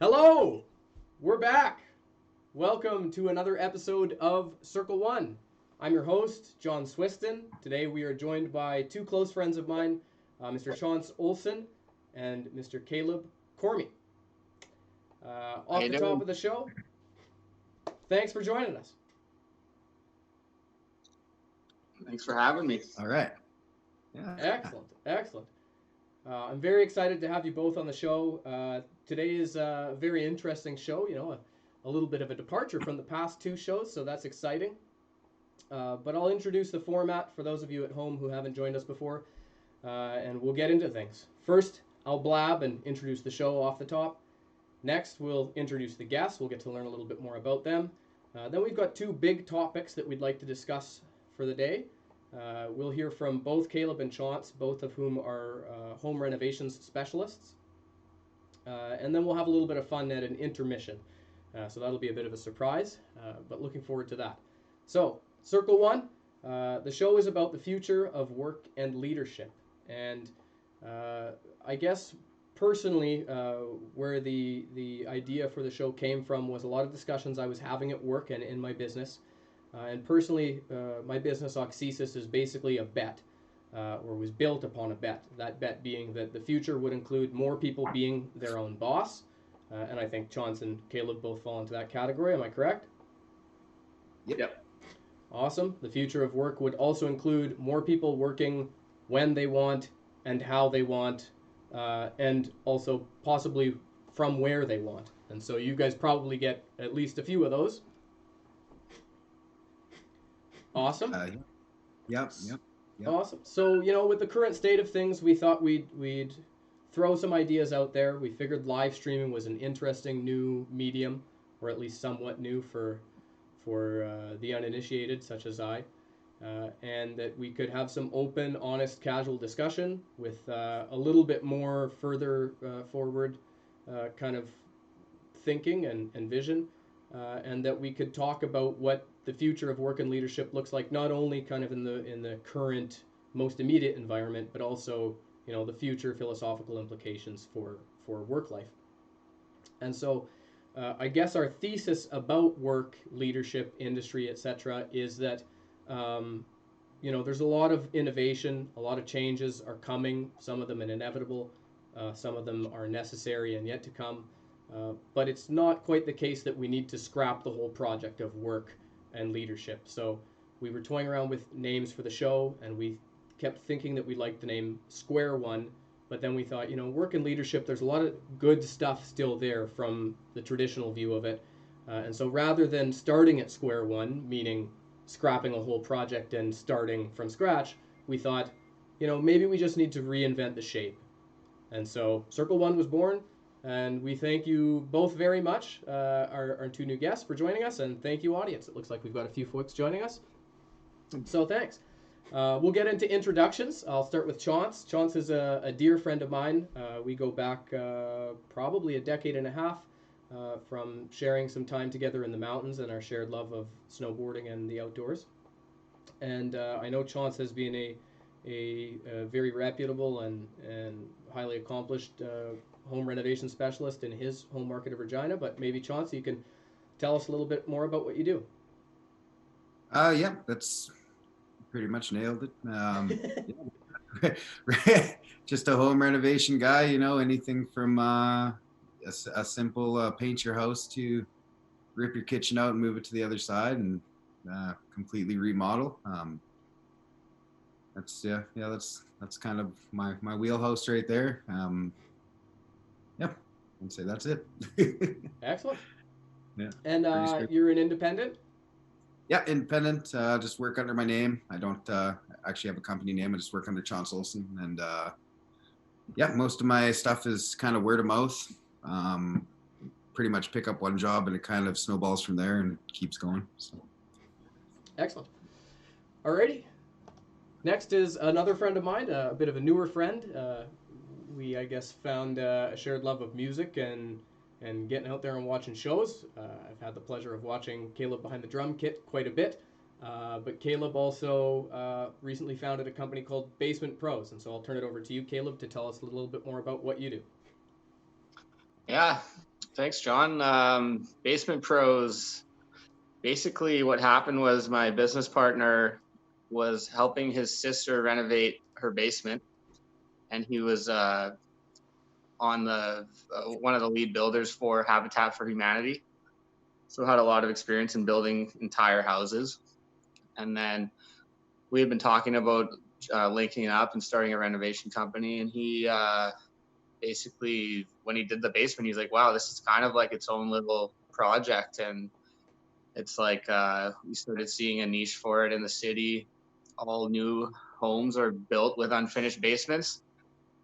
Hello! We're back! Welcome to another episode of Circle One. I'm your host, John Swiston. Today we are joined by two close friends of mine, Mr. Chaunce Olson and Mr. Caleb Cormy. Off the top of the show, thanks for joining us. Thanks for having me. All right. Yeah. Excellent. I'm very excited to have you both on the show. Today is a very interesting show, a little bit of a departure from the past two shows, so that's exciting. But I'll introduce the format for those of you at home who haven't joined us before, and we'll get into things. First, I'll blab and introduce the show off the top. Next, we'll introduce the guests. We'll get to learn a little bit more about them. Then we've got two big topics that we'd like to discuss for the day. We'll hear from both Caleb and Chaunce, both of whom are home renovations specialists. And then we'll have a little bit of fun at an intermission. So that'll be a bit of a surprise, but looking forward to that. So, Circle One, the show is about the future of work and leadership. And I guess personally, where the idea for the show came from was a lot of discussions I was having at work and in my business. And personally, my business, Oxesis, is basically a bet, or was built upon a bet. That bet being that the future would include more people being their own boss. And I think Chaunce and Caleb both fall into that category. Am I correct? Yep. Awesome. The future of work would also include more people working when they want and how they want, and also possibly from where they want. And so you guys probably get at least a few of those. Awesome. Yep. Awesome. So, with the current state of things, we thought we'd throw some ideas out there. We figured live streaming was an interesting new medium, or at least somewhat new for the uninitiated, such as I, and that we could have some open, honest, casual discussion with a little bit more further forward kind of thinking and vision, and that we could talk about what the future of work and leadership looks like, not only kind of in the current, most immediate environment, but also, the future philosophical implications for work life. And so I guess our thesis about work, leadership, industry, etc., is that, there's a lot of innovation, a lot of changes are coming, some of them are inevitable, some of them are necessary and yet to come. But it's not quite the case that we need to scrap the whole project of work and leadership. So we were toying around with names for the show, and we kept thinking that we'd like the name Square One, but then we thought, work and leadership, there's a lot of good stuff still there from the traditional view of it. And so rather than starting at Square One, meaning scrapping a whole project and starting from scratch, we thought, maybe we just need to reinvent the shape. And so Circle One was born. And we thank you both very much, our two new guests, for joining us, and thank you, audience. It looks like we've got a few folks joining us, so thanks. We'll get into introductions. I'll start with Chaunce. Chaunce is a dear friend of mine. We go back probably a decade and a half from sharing some time together in the mountains and our shared love of snowboarding and the outdoors. And I know Chaunce has been a very reputable and highly accomplished home renovation specialist in his home market of Regina, but maybe Chaunce, you can tell us a little bit more about what you do. Yeah, that's pretty much nailed it. Just a home renovation guy, anything from a simple paint your house to rip your kitchen out and move it to the other side and completely remodel. That's kind of my wheelhouse right there. I'd say that's it. Excellent. Yeah. And you're an independent? Yeah, independent. Just work under my name. I don't actually have a company name. I just work under Chaunce Olson. And most of my stuff is kind of word of mouth. Pretty much pick up one job and it kind of snowballs from there and keeps going. So. Excellent. Alrighty. Next is another friend of mine, a bit of a newer friend. We, I guess, found a shared love of music and getting out there and watching shows. I've had the pleasure of watching Caleb behind the drum kit quite a bit. But Caleb also recently founded a company called Basement Pros. And so I'll turn it over to you, Caleb, to tell us a little bit more about what you do. Yeah, Thanks, John. Basement Pros. Basically, what happened was my business partner was helping his sister renovate her basement, and he was on the one of the lead builders for Habitat for Humanity. So had a lot of experience in building entire houses. And then we had been talking about linking up and starting a renovation company. And he basically, when he did the basement, he's like, wow, this is kind of like its own little project. And it's like we started seeing a niche for it in the city. All new homes are built with unfinished basements,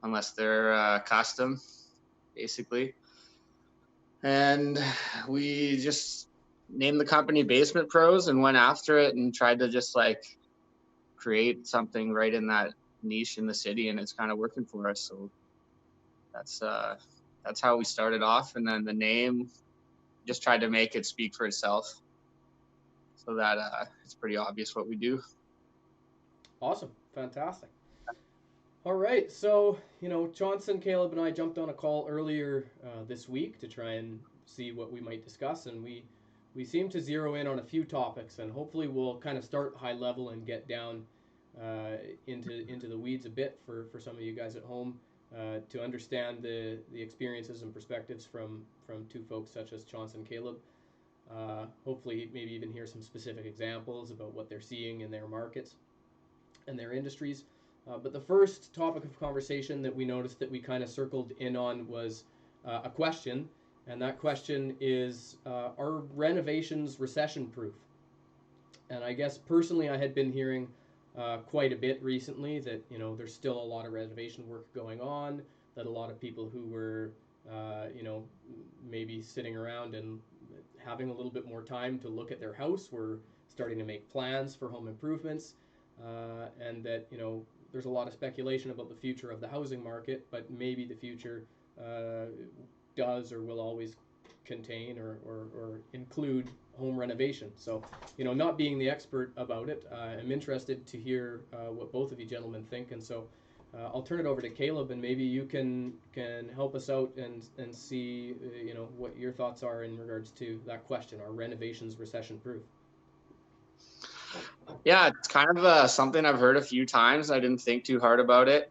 unless they're custom, basically. And we just named the company Basement Pros and went after it and tried to just like create something right in that niche in the city, and it's kind of working for us. So that's how we started off, and then the name, just tried to make it speak for itself, so that it's pretty obvious what we do. Awesome, fantastic. All right, so Chaunce and Caleb and I jumped on a call earlier this week to try and see what we might discuss, and we seem to zero in on a few topics, and hopefully we'll kind of start high level and get down into the weeds a bit for some of you guys at home to understand the experiences and perspectives from two folks such as Chaunce and Caleb. Hopefully, maybe even hear some specific examples about what they're seeing in their markets and their industries. But the first topic of conversation that we noticed that we kind of circled in on was a question, and that question is, are renovations recession-proof? And I guess personally I had been hearing quite a bit recently that there's still a lot of renovation work going on, that a lot of people who were maybe sitting around and having a little bit more time to look at their house were starting to make plans for home improvements, and that there's a lot of speculation about the future of the housing market, but maybe the future does or will always contain or include home renovation. So, not being the expert about it, I'm interested to hear what both of you gentlemen think. And so I'll turn it over to Caleb, and maybe you can help us out and see what your thoughts are in regards to that question. Are renovations recession proof? Yeah, it's kind of something I've heard a few times. I didn't think too hard about it.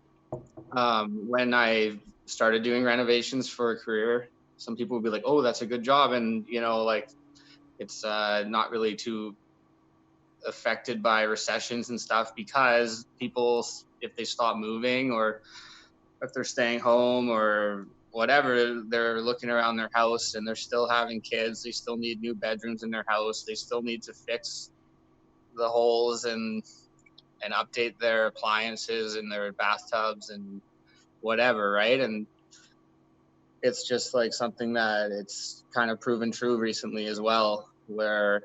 When I started doing renovations for a career, some people would be like, oh, that's a good job. And, like it's not really too affected by recessions and stuff, because people, if they stop moving or if they're staying home or whatever, they're looking around their house and they're still having kids. They still need new bedrooms in their house. They still need to fix the holes and update their appliances and their bathtubs and whatever, right? And it's just like something that it's kind of proven true recently as well, where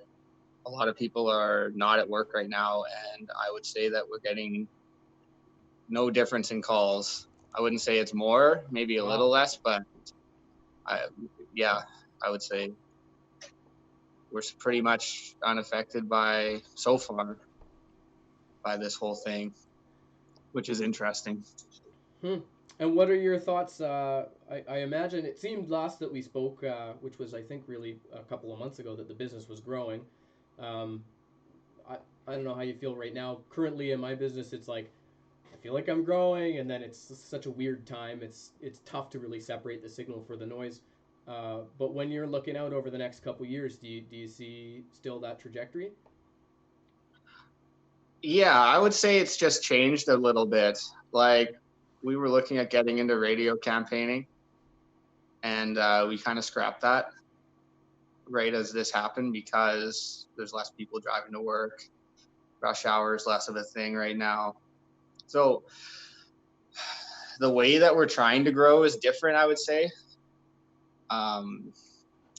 a lot of people are not at work right now, and I would say that we're getting no difference in calls. I wouldn't say it's more, maybe a little less, but I would say we're pretty much unaffected so far by this whole thing, which is interesting. And what are your thoughts? I imagine it seemed last that we spoke, which was I think really a couple of months ago, that the business was growing. I don't know how you feel right now. Currently in my business, it's like I feel like I'm growing, and then it's such a weird time. It's tough to really separate the signal for the noise. But when you're looking out over the next couple of years, do you see still that trajectory? Yeah, I would say it's just changed a little bit. Like, we were looking at getting into radio campaigning, and we kind of scrapped that right as this happened, because there's less people driving to work. Rush hour is less of a thing right now. So the way that we're trying to grow is different, I would say.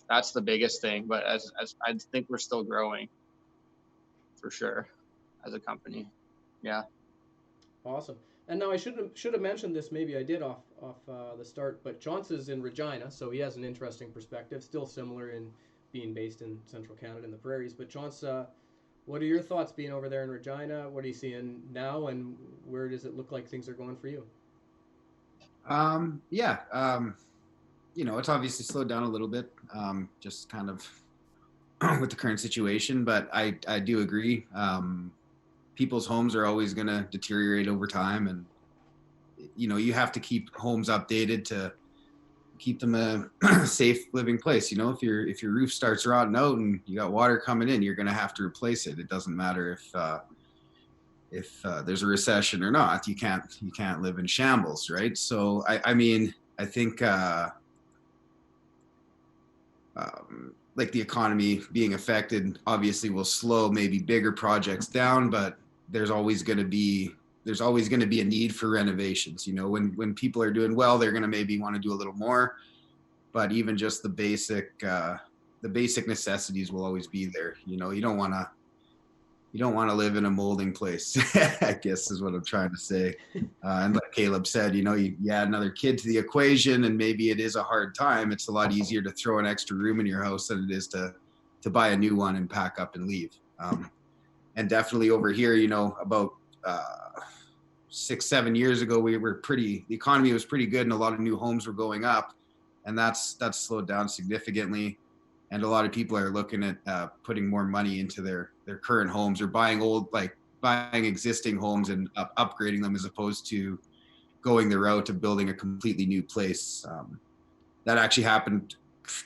That's the biggest thing, but as I think we're still growing for sure as a company. Yeah. Awesome. And now I should have mentioned this. Maybe I did off the start, but Chaunce is in Regina, so he has an interesting perspective. Still similar in being based in central Canada in the prairies. But Chaunce, what are your thoughts being over there in Regina? What are you seeing now, and where does it look like things are going for you? it's obviously slowed down a little bit, just kind of with the current situation. But I do agree. People's homes are always going to deteriorate over time, and you have to keep homes updated to keep them a safe living place. If your roof starts rotting out and you got water coming in, you're going to have to replace it. It doesn't matter if there's a recession or not. You can't live in shambles, right? So I mean, I think like the economy being affected obviously will slow maybe bigger projects down, but there's always going to be a need for renovations. When people are doing well, they're going to maybe want to do a little more, but even just the basic necessities will always be there. You don't want to live in a molding place, I guess is what I'm trying to say. And like Caleb said, you add another kid to the equation, and maybe it is a hard time. It's a lot easier to throw an extra room in your house than it is to buy a new one and pack up and leave. And definitely over here, about 6-7 years ago, the economy was pretty good, and a lot of new homes were going up, and that's slowed down significantly. And a lot of people are looking at putting more money into their current homes, or buying existing homes and upgrading them, as opposed to going the route of building a completely new place. That actually happened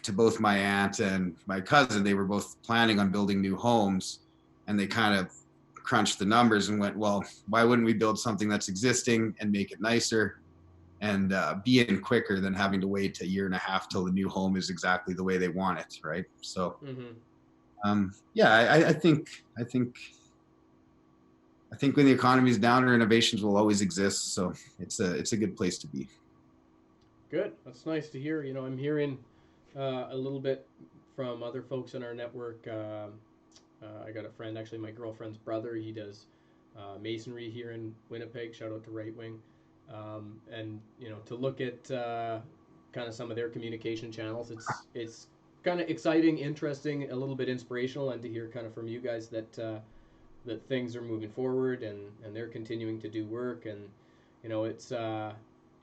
to both my aunt and my cousin. They were both planning on building new homes, and they kind of crunched the numbers and went, well, why wouldn't we build something that's existing and make it nicer and be in quicker than having to wait a year and a half till the new home is exactly the way they want it, right? So, I think when the economy is down, renovations will always exist. So it's a good place to be. Good. That's nice to hear. I'm hearing a little bit from other folks in our network. I got a friend, actually my girlfriend's brother. He does masonry here in Winnipeg. Shout out to Right Wing. And to look at kind of some of their communication channels, it's kind of exciting, interesting, a little bit inspirational, and to hear kind of from you guys that things are moving forward and they're continuing to do work. And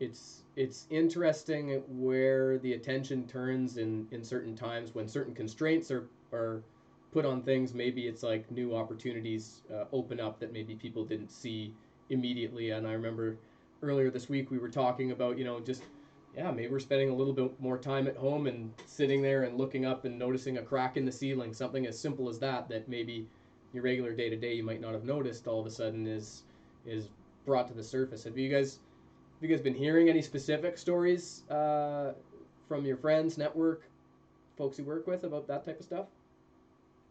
it's interesting where the attention turns in certain times when certain constraints are put on things. Maybe it's like new opportunities open up that maybe people didn't see immediately. And I remember earlier this week we were talking about maybe we're spending a little bit more time at home and sitting there and looking up and noticing a crack in the ceiling, something as simple as that maybe your regular day-to-day you might not have noticed, all of a sudden is brought to the surface. Have you guys been hearing any specific stories from your friends, network, folks you work with, about that type of stuff?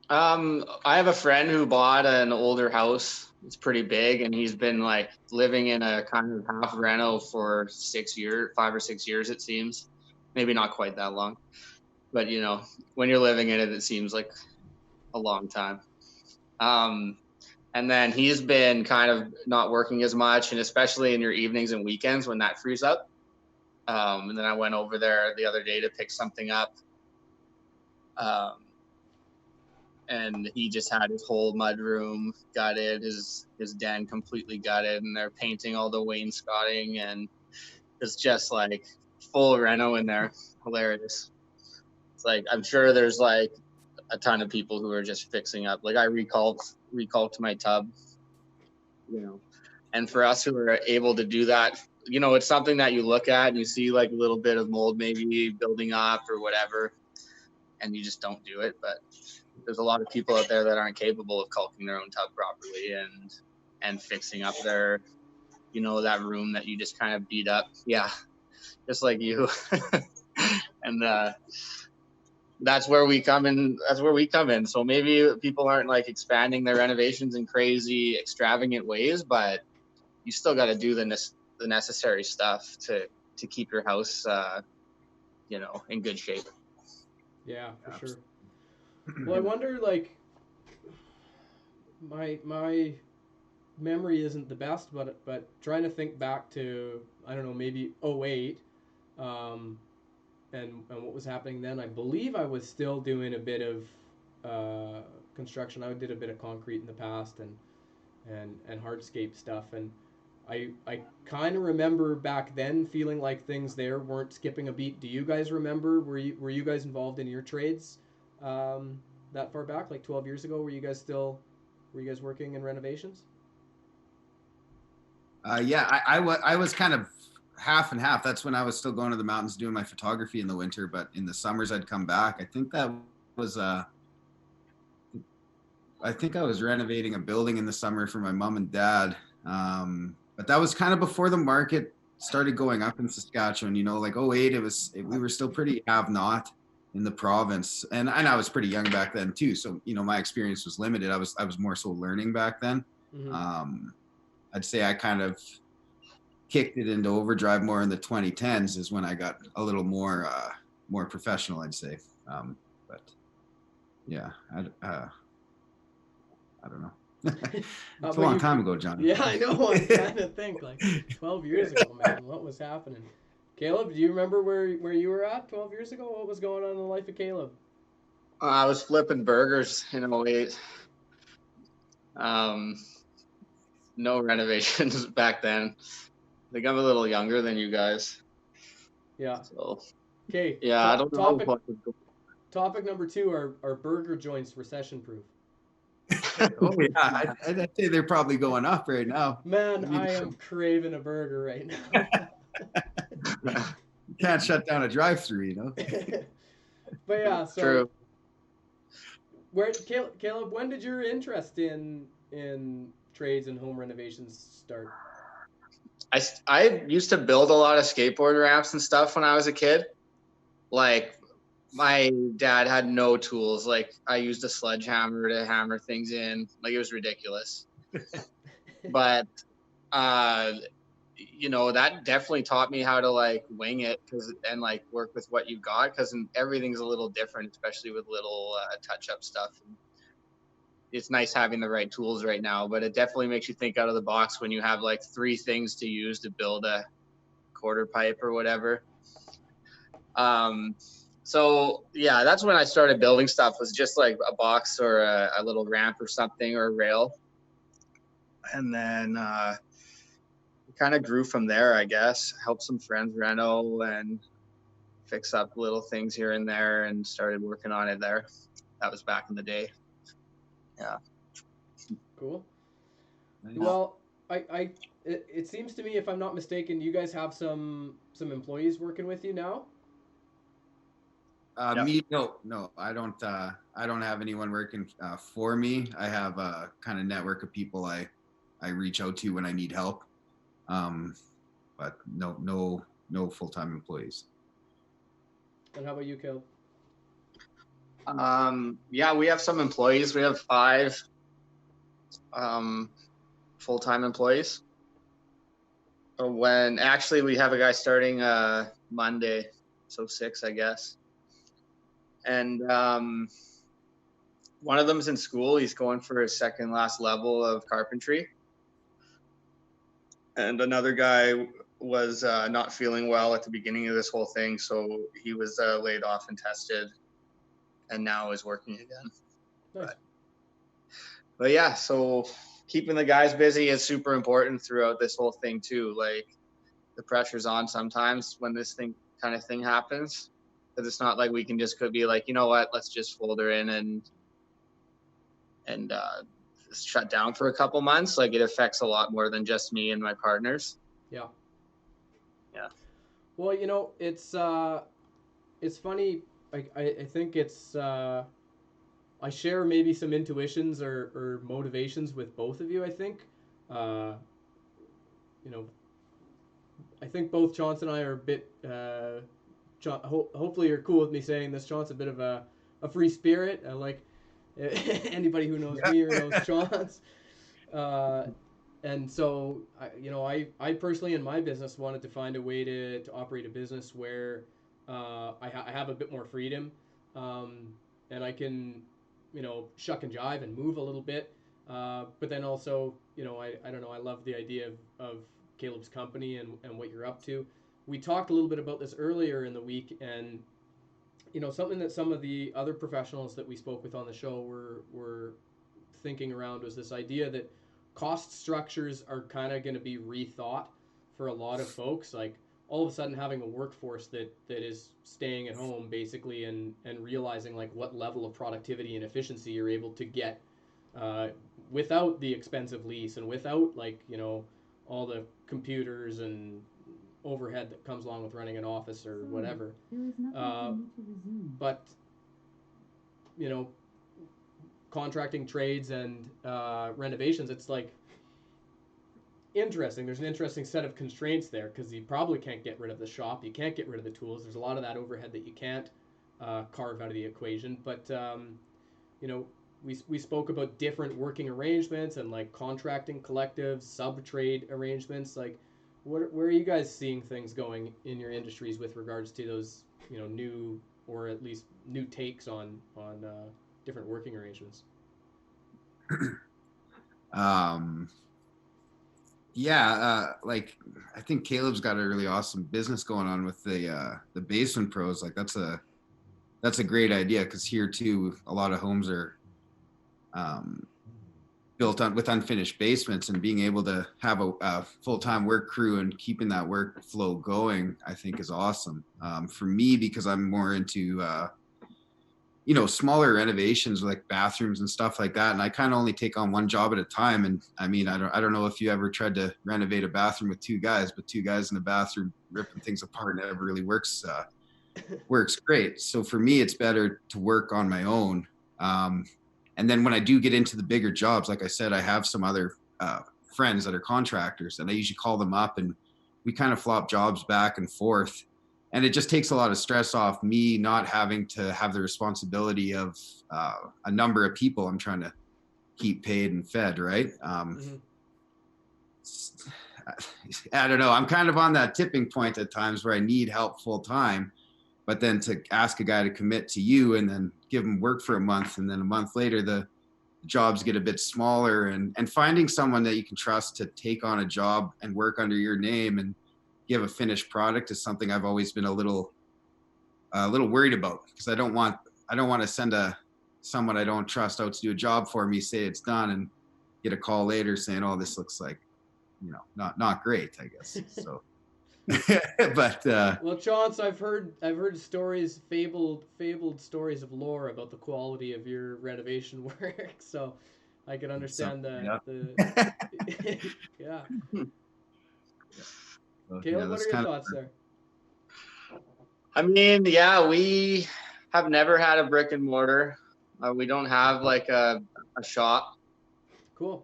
I have a friend who bought an older house. It's pretty big, and he's been like living in a kind of half reno for 5 or 6 years, it seems. Maybe not quite that long, but when you're living in it, it seems like a long time. And then he's been kind of not working as much, and especially in your evenings and weekends when that frees up. And then I went over there the other day to pick something up. And he just had his whole mudroom gutted, his den completely gutted, and they're painting all the wainscoting, and it's just like full reno in there. Hilarious. It's like, I'm sure there's like a ton of people who are just fixing up. Like I recalked my tub, and for us who are able to do that, it's something that you look at and you see like a little bit of mold maybe building up or whatever, and you just don't do it. But there's a lot of people out there that aren't capable of caulking their own tub properly and fixing up their, that room that you just kind of beat up. Yeah, just like you. And that's where we come in. So maybe people aren't like expanding their renovations in crazy, extravagant ways, but you still got to do the necessary stuff to keep your house, in good shape. Yeah, for sure. Well, I wonder, like, my memory isn't the best, but trying to think back to, I don't know, maybe 2008, and what was happening then. I believe I was still doing a bit of construction. I did a bit of concrete in the past and hardscape stuff, and I kind of remember back then feeling like things there weren't skipping a beat. Do you guys remember? Were you guys involved in your trades that far back, like 12 years ago? Were you guys working in renovations? Yeah, I was kind of half and half. That's when I was still going to the mountains doing my photography in the winter, but in the summers I'd come back. Was I think I was renovating a building in the summer for my mom and dad. But that was kind of before the market started going up in Saskatchewan. You know, like '08, we were still pretty have not in the province, and I was pretty young back then too. So you know, my experience was limited. I was more so learning back then. Mm-hmm. I'd say I kind of kicked it into overdrive more in the 2010s is when I got a little more professional, I'd say. But yeah, I don't know. It's a long time ago, John. Yeah, I know. I'm trying to think, like 12 years ago, man, what was happening? Caleb, do you remember where you were at 12 years ago? What was going on in the life of Caleb? I was flipping burgers in '08. No renovations back then. I think I'm a little younger than you guys. Yeah. So, okay. yeah, I don't know. Topic number 2 are burger joints recession proof? Oh yeah, I'd say they're probably going up right now. Man, I am craving a burger right now. You can't shut down a drive-through, you know. But yeah, so True. Caleb, when did your interest in trades and home renovations start? I used to build a lot of skateboard ramps and stuff when I was a kid. Like, my dad had no tools. Like, I used a sledgehammer to hammer things in. Like, it was ridiculous. But you know, that definitely taught me how to like wing it and like work with what you got, because everything's a little different, especially with little touch-up stuff. It's nice having the right tools right now, but it definitely makes you think out of the box when you have like 3 things to use to build a quarter pipe or whatever. So yeah, that's when I started building stuff, was just like a box or a little ramp or something, or a rail. And then it kind of grew from there, I guess. Helped some friends reno and fix up little things here and there, and started working on it there. That was back in the day. Yeah. Cool. Nice. Well, it seems to me, if I'm not mistaken, you guys have some employees working with you now. Yep. Me, no, I don't have anyone working for me. I have a kind of network of people I reach out to when I need help. But no full-time employees. And how about you, Caleb? Yeah, we have some employees. We have 5 full-time employees. When actually we have a guy starting Monday, so 6, I guess. And one of them's in school. He's going for his second last level of carpentry. And another guy was not feeling well at the beginning of this whole thing, so he was laid off and tested, and now is working again. Nice. But yeah, so keeping the guys busy is super important throughout this whole thing too. Like, the pressure's on sometimes when this kind of thing happens, because it's not like we can just be like, you know what, let's just fold her in and shut down for a couple months. Like, it affects a lot more than just me and my partners. Yeah. Yeah. Well, you know, it's funny. I think it's I share maybe some intuitions or motivations with both of you. I think, you know, I think both Chaunce and I are a bit. Hopefully, you're cool with me saying this. Chaunce, a bit of a free spirit. Like anybody who knows me or knows Chaunce. And so, you know, I personally in my business wanted to find a way to operate a business where I have a bit more freedom, and I can, you know, shuck and jive and move a little bit. But then also, you know, I don't know, I love the idea of Caleb's company and what you're up to. We talked a little bit about this earlier in the week, and, you know, something that some of the other professionals that we spoke with on the show were thinking around was this idea that cost structures are kind of going to be rethought for a lot of folks. Like all of a sudden having a workforce that is staying at home basically and realizing like what level of productivity and efficiency you're able to get without the expensive lease and without like, you know, all the computers and overhead that comes along with running an office or whatever. But, you know, contracting trades and renovations, it's like interesting. There's an interesting set of constraints there because you probably can't get rid of the shop. You can't get rid of the tools. There's a lot of that overhead that you can't carve out of the equation. But, you know, we spoke about different working arrangements and like contracting collectives, sub-trade arrangements. Like, where are you guys seeing things going in your industries with regards to those, you know, new or at least new takes on different working arrangements? Like I think Caleb's got a really awesome business going on with the basement pros. Like that's a great idea because here too a lot of homes are built on with unfinished basements, and being able to have a full-time work crew and keeping that workflow going, I think is awesome. For me, because I'm more into you know, smaller renovations like bathrooms and stuff like that, and I kind of only take on one job at a time. And I mean, I don't know if you ever tried to renovate a bathroom with two guys, but two guys in the bathroom ripping things apart never really works great. So for me, it's better to work on my own. And then when I do get into the bigger jobs, like I said, I have some other friends that are contractors, and I usually call them up and we kind of flop jobs back and forth. And it just takes a lot of stress off me not having to have the responsibility of a number of people I'm trying to keep paid and fed, right? I don't know. I'm kind of on that tipping point at times where I need help full time, but then to ask a guy to commit to you and then give him work for a month, and then a month later the jobs get a bit smaller, and finding someone that you can trust to take on a job and work under your name and give a finished product is something I've always been a little worried about, because I don't want to send someone I don't trust out to do a job for me, say it's done, and get a call later saying, oh, this looks like, you know, not great, I guess. So but well, Chaunce, I've heard stories, fabled stories of lore about the quality of your renovation work, so I can understand the yeah. Caleb, what are your thoughts there? I mean, yeah, we have never had a brick and mortar. We don't have like a shop. Cool.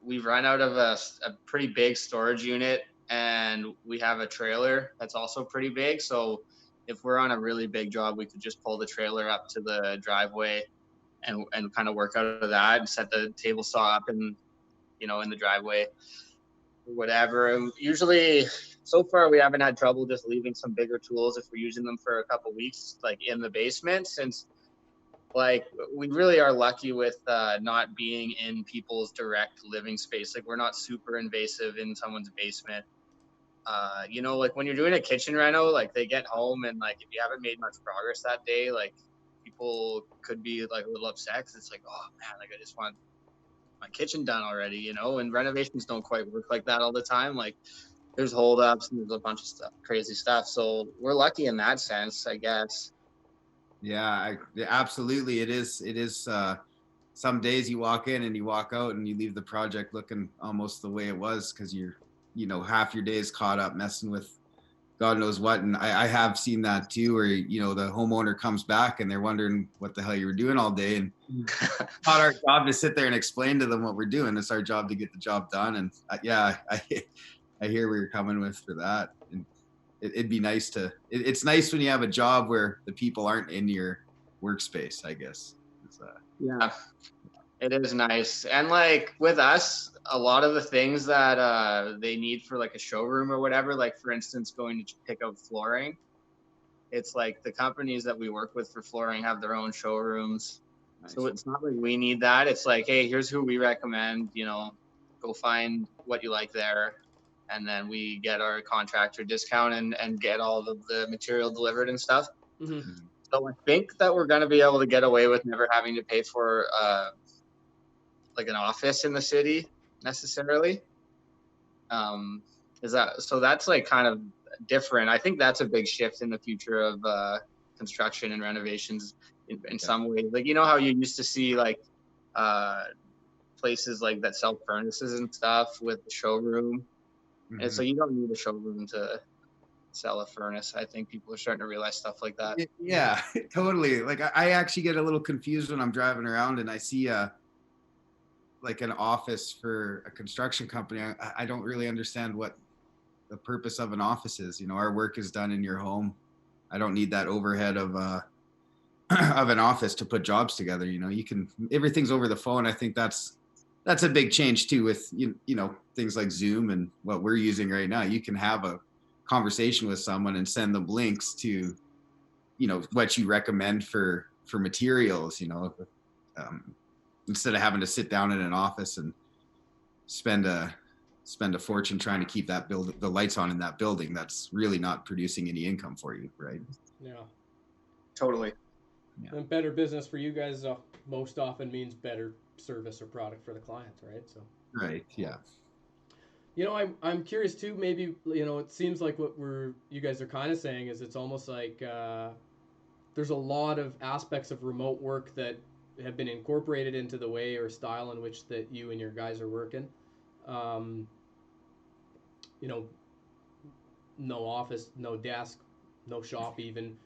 We've run out of a pretty big storage unit, and we have a trailer that's also pretty big. So if we're on a really big job, we could just pull the trailer up to the driveway and kind of work out of that and set the table saw up in the driveway. Whatever. And usually, so far, we haven't had trouble just leaving some bigger tools if we're using them for a couple weeks, like in the basement, since like we really are lucky with not being in people's direct living space. Like we're not super invasive in someone's basement. You know, like when you're doing a kitchen reno, like they get home and like if you haven't made much progress that day, like people could be like a little upset because it's like, oh man, like I just want my kitchen done already, you know. And renovations don't quite work like that all the time. Like there's holdups and there's a bunch of stuff, crazy stuff. So we're lucky in that sense, I guess. Yeah, absolutely. It is some days you walk in and you walk out and you leave the project looking almost the way it was, because half your day is caught up messing with God knows what. And I have seen that too, where, the homeowner comes back and they're wondering what the hell you were doing all day. And it's not our job to sit there and explain to them what we're doing. It's our job to get the job done. And I hear where you're coming with for that. And it'd be nice it's nice when you have a job where the people aren't in your workspace, I guess. Yeah, it is nice. And like with us, a lot of the things that they need for like a showroom or whatever, like for instance, going to pick out flooring, it's like the companies that we work with for flooring have their own showrooms. Nice. So it's not like we need that. It's like, hey, here's who we recommend, go find what you like there. And then we get our contractor discount and get all of the material delivered and stuff. Mm-hmm. So I think that we're going to be able to get away with never having to pay for like an office in the city necessarily. So that's like kind of different. I think that's a big shift in the future of construction and renovations in some ways. Like, you know how you used to see like places like that sell furnaces and stuff with the showroom. Mm-hmm. And so you don't need a showroom to sell a furnace. I think people are starting to realize stuff like that. Yeah, totally. Like I actually get a little confused when I'm driving around and I see like an office for a construction company. I don't really understand what the purpose of an office is. You know, our work is done in your home. I don't need that overhead of of an office to put jobs together. You know, everything's over the phone. I think that's a big change too with you know things like Zoom and what we're using right now. You can have a conversation with someone and send them links to, you know, what you recommend for materials, you know, instead of having to sit down in an office and spend a fortune trying to keep the lights on in that building. That's really not producing any income for you, right? Yeah, totally. Yeah. And better business for you guys most often means better service or product for the clients, right? So right, yeah. You know, I'm curious too. Maybe, you know, it seems like what you guys are kind of saying is it's almost like there's a lot of aspects of remote work that have been incorporated into the way or style in which that you and your guys are working. You know, no office, no desk, no shop even.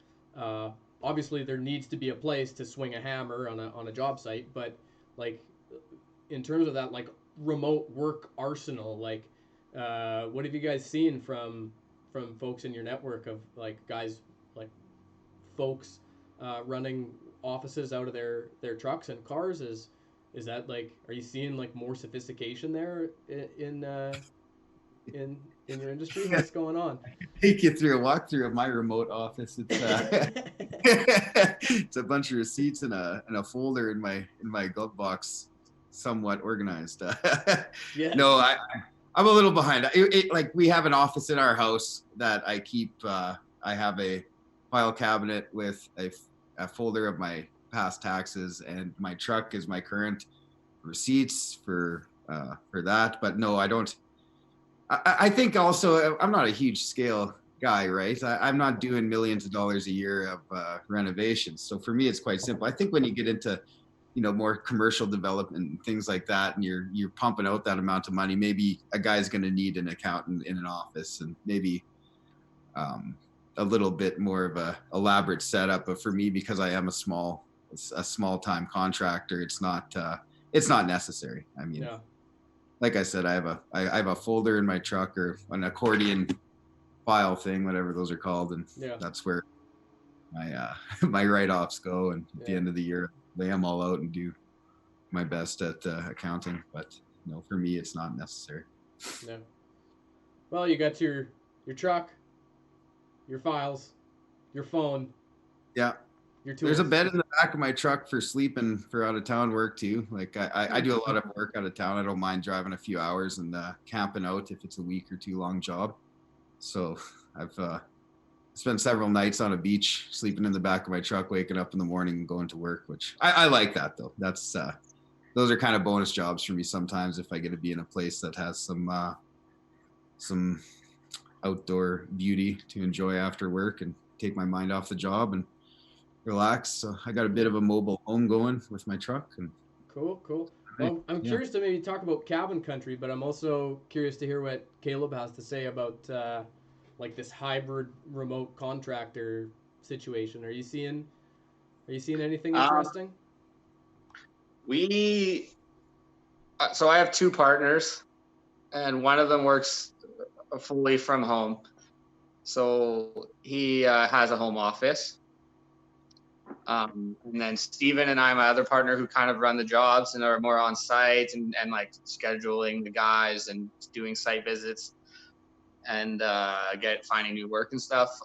Obviously, there needs to be a place to swing a hammer on a job site, but like in terms of that, like remote work arsenal, like what have you guys seen from folks in your network of like guys like folks running offices out of their trucks and cars? Is that like, are you seeing like more sophistication there in your industry? What's going on? Take you through a walkthrough of my remote office. It's it's a bunch of receipts and a folder in my glove box, somewhat organized. Yes. No, I'm a little behind. Like we have an office in our house that I keep. I have a file cabinet with a folder of my past taxes, and my truck is my current receipts for that. But no, I don't. I think also I'm not a huge scale guy, right? I'm not doing millions of dollars a year of renovations. So for me, it's quite simple. I think when you get into, you know, more commercial development and things like that, and you're pumping out that amount of money, maybe a guy's going to need an accountant in an office and maybe a little bit more of a elaborate setup. But for me, because I am a small time contractor, it's not necessary. I mean. Yeah. Like I said, I have a folder in my truck or an accordion file thing, whatever those are called, and that's where my my write-offs go. And at the end of the year, lay them all out and do my best at accounting. But you know, for me, it's not necessary. Yeah. Well, you got your truck, your files, your phone. Yeah. There's a bed in the back of my truck for sleeping for out of town work too. Like I do a lot of work out of town. I don't mind driving a few hours and camping out if it's a week or two long job. So I've spent several nights on a beach, sleeping in the back of my truck, waking up in the morning and going to work, which I like that though. That's those are kind of bonus jobs for me sometimes if I get to be in a place that has some outdoor beauty to enjoy after work and take my mind off the job and relax. So I got a bit of a mobile home going with my truck. And cool. Well, I'm curious to maybe talk about cabin country, but I'm also curious to hear what Caleb has to say about like this hybrid remote contractor situation. Are you seeing anything interesting? So I have two partners, and one of them works fully from home. So he has a home office. And then Steven and I, my other partner, who kind of run the jobs and are more on site and like scheduling the guys and doing site visits and finding new work and stuff,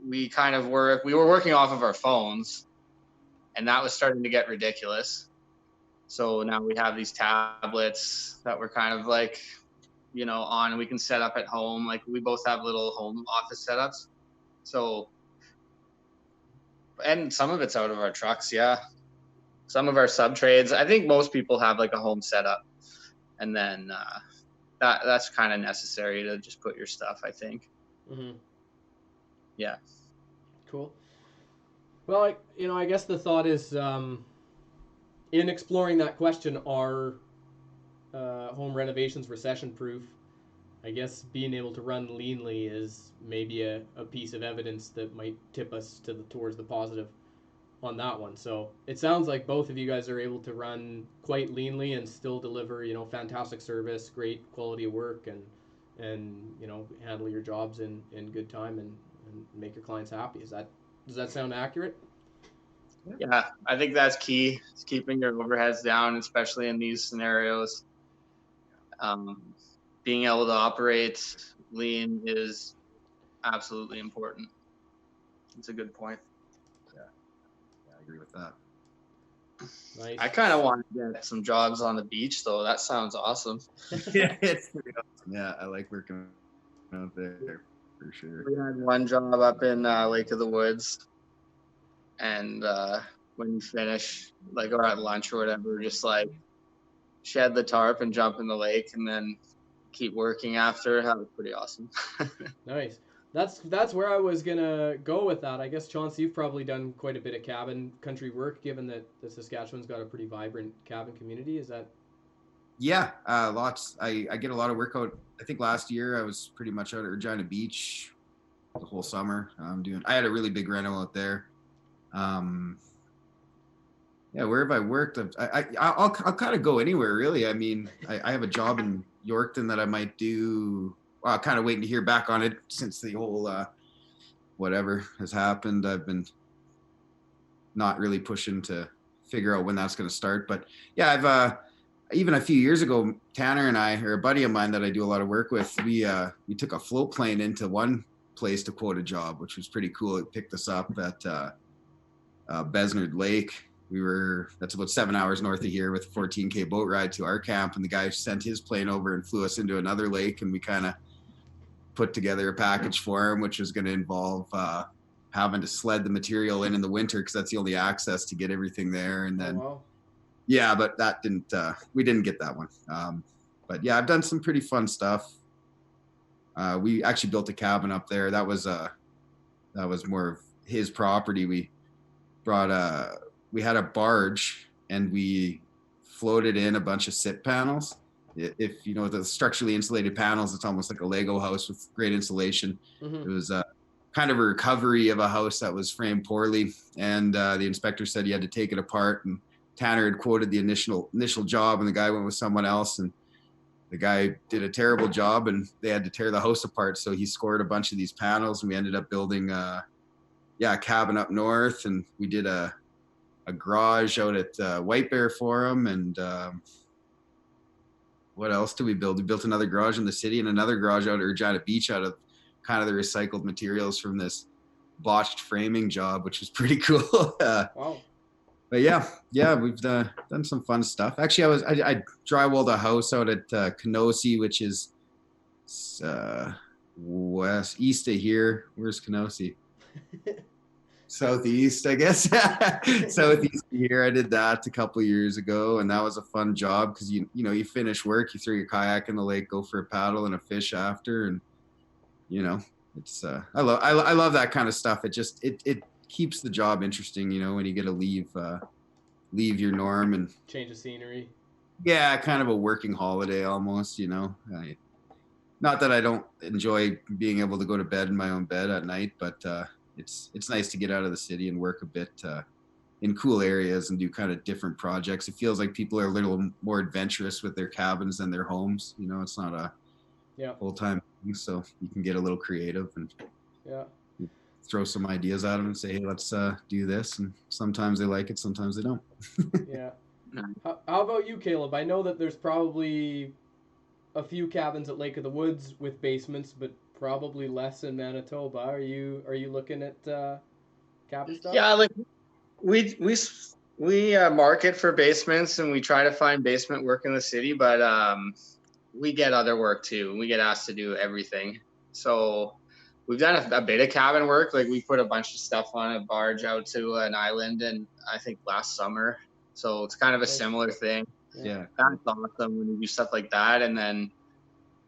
we were working off of our phones, and that was starting to get ridiculous. So now we have these tablets that we're kind of like, you know, on, and we can set up at home. Like we both have little home office setups. So, and some of it's out of our trucks, yeah. some of our sub trades. I think most people have like a home setup, and then that's kind of necessary to just put your stuff, I think. Mm-hmm. Yeah. Cool. Well, I guess the thought is, in exploring that question, are home renovations recession proof? I guess being able to run leanly is maybe a piece of evidence that might tip us towards the positive on that one. So it sounds like both of you guys are able to run quite leanly and still deliver, fantastic service, great quality of work, and handle your jobs in good time and make your clients happy. Does that sound accurate? Yeah, I think that's key. It's keeping your overheads down, especially in these scenarios. Being able to operate lean is absolutely important. It's a good point. Yeah, I agree with that. Nice. I kind of want to get some jobs on the beach, though. That sounds awesome. Yeah, it's pretty awesome. Yeah, I like working out there for sure. We had one job up in Lake of the Woods, and when you finish, like, or at lunch or whatever, just like shed the tarp and jump in the lake, and then keep working after. That was pretty awesome. Nice. That's where I was gonna go with that. I guess, Chaunce, you've probably done quite a bit of cabin country work, given that the Saskatchewan's got a pretty vibrant cabin community. Is that? Yeah, lots. I get a lot of work out. I think last year I was pretty much out at Regina Beach the whole summer. I had a really big reno out there. Yeah, where have I worked? I'll kind of go anywhere, really. I mean, I have a job in Yorkton that I might do. Well, I'm kind of waiting to hear back on it since the whole whatever has happened. I've been not really pushing to figure out when that's going to start. But yeah, I've even a few years ago, Tanner and I, or a buddy of mine that I do a lot of work with, we took a float plane into one place to quote a job, which was pretty cool. It picked us up at Besnard Lake. That's about 7 hours north of here, with a 14K boat ride to our camp. And the guy sent his plane over and flew us into another lake. And we kind of put together a package for him, which was going to involve having to sled the material in the winter, because that's the only access to get everything there. And then, yeah, but that we didn't get that one. But yeah, I've done some pretty fun stuff. We actually built a cabin up there. That was more of his property. We had a barge and we floated in a bunch of SIP panels. If you know the structurally insulated panels, it's almost like a Lego house with great insulation. Mm-hmm. It was kind of a recovery of a house that was framed poorly, and the inspector said he had to take it apart. And Tanner had quoted the initial job, and the guy went with someone else, and the guy did a terrible job, and they had to tear the house apart. So he scored a bunch of these panels, and we ended up building a cabin up north, and we did a garage out at White Bear for him. And what else did we build? We built another garage in the city and another garage out at Regina Beach out of kind of the recycled materials from this botched framing job, which was pretty cool. Wow. But yeah, we've done some fun stuff. Actually, I drywalled a house out at Kenosee, which is east of here. Where's Kenosee? Southeast, I guess. Southeast here. I did that a couple of years ago, and that was a fun job because you finish work, you throw your kayak in the lake, go for a paddle and a fish after, and it's I love that kind of stuff. It keeps the job interesting, when you get to leave your norm and change of scenery. Yeah, kind of a working holiday almost, not that I don't enjoy being able to go to bed in my own bed at night, but it's nice to get out of the city and work a bit in cool areas and do kind of different projects. It feels like people are a little more adventurous with their cabins than their homes. It's not a full-time thing, so you can get a little creative and throw some ideas at them and say, hey, let's do this. And sometimes they like it, sometimes they don't. Yeah. How about you, Caleb? I know that there's probably a few cabins at Lake of the Woods with basements, but probably less in Manitoba. Are you looking at cabin stuff? Yeah, like we market for basements and we try to find basement work in the city, but we get other work too. We get asked to do everything. So we've done a bit of cabin work. Like we put a bunch of stuff on a barge out to an island, and I think last summer. So it's kind of a Nice. similar thing. Yeah. That's awesome when you do stuff like that. And then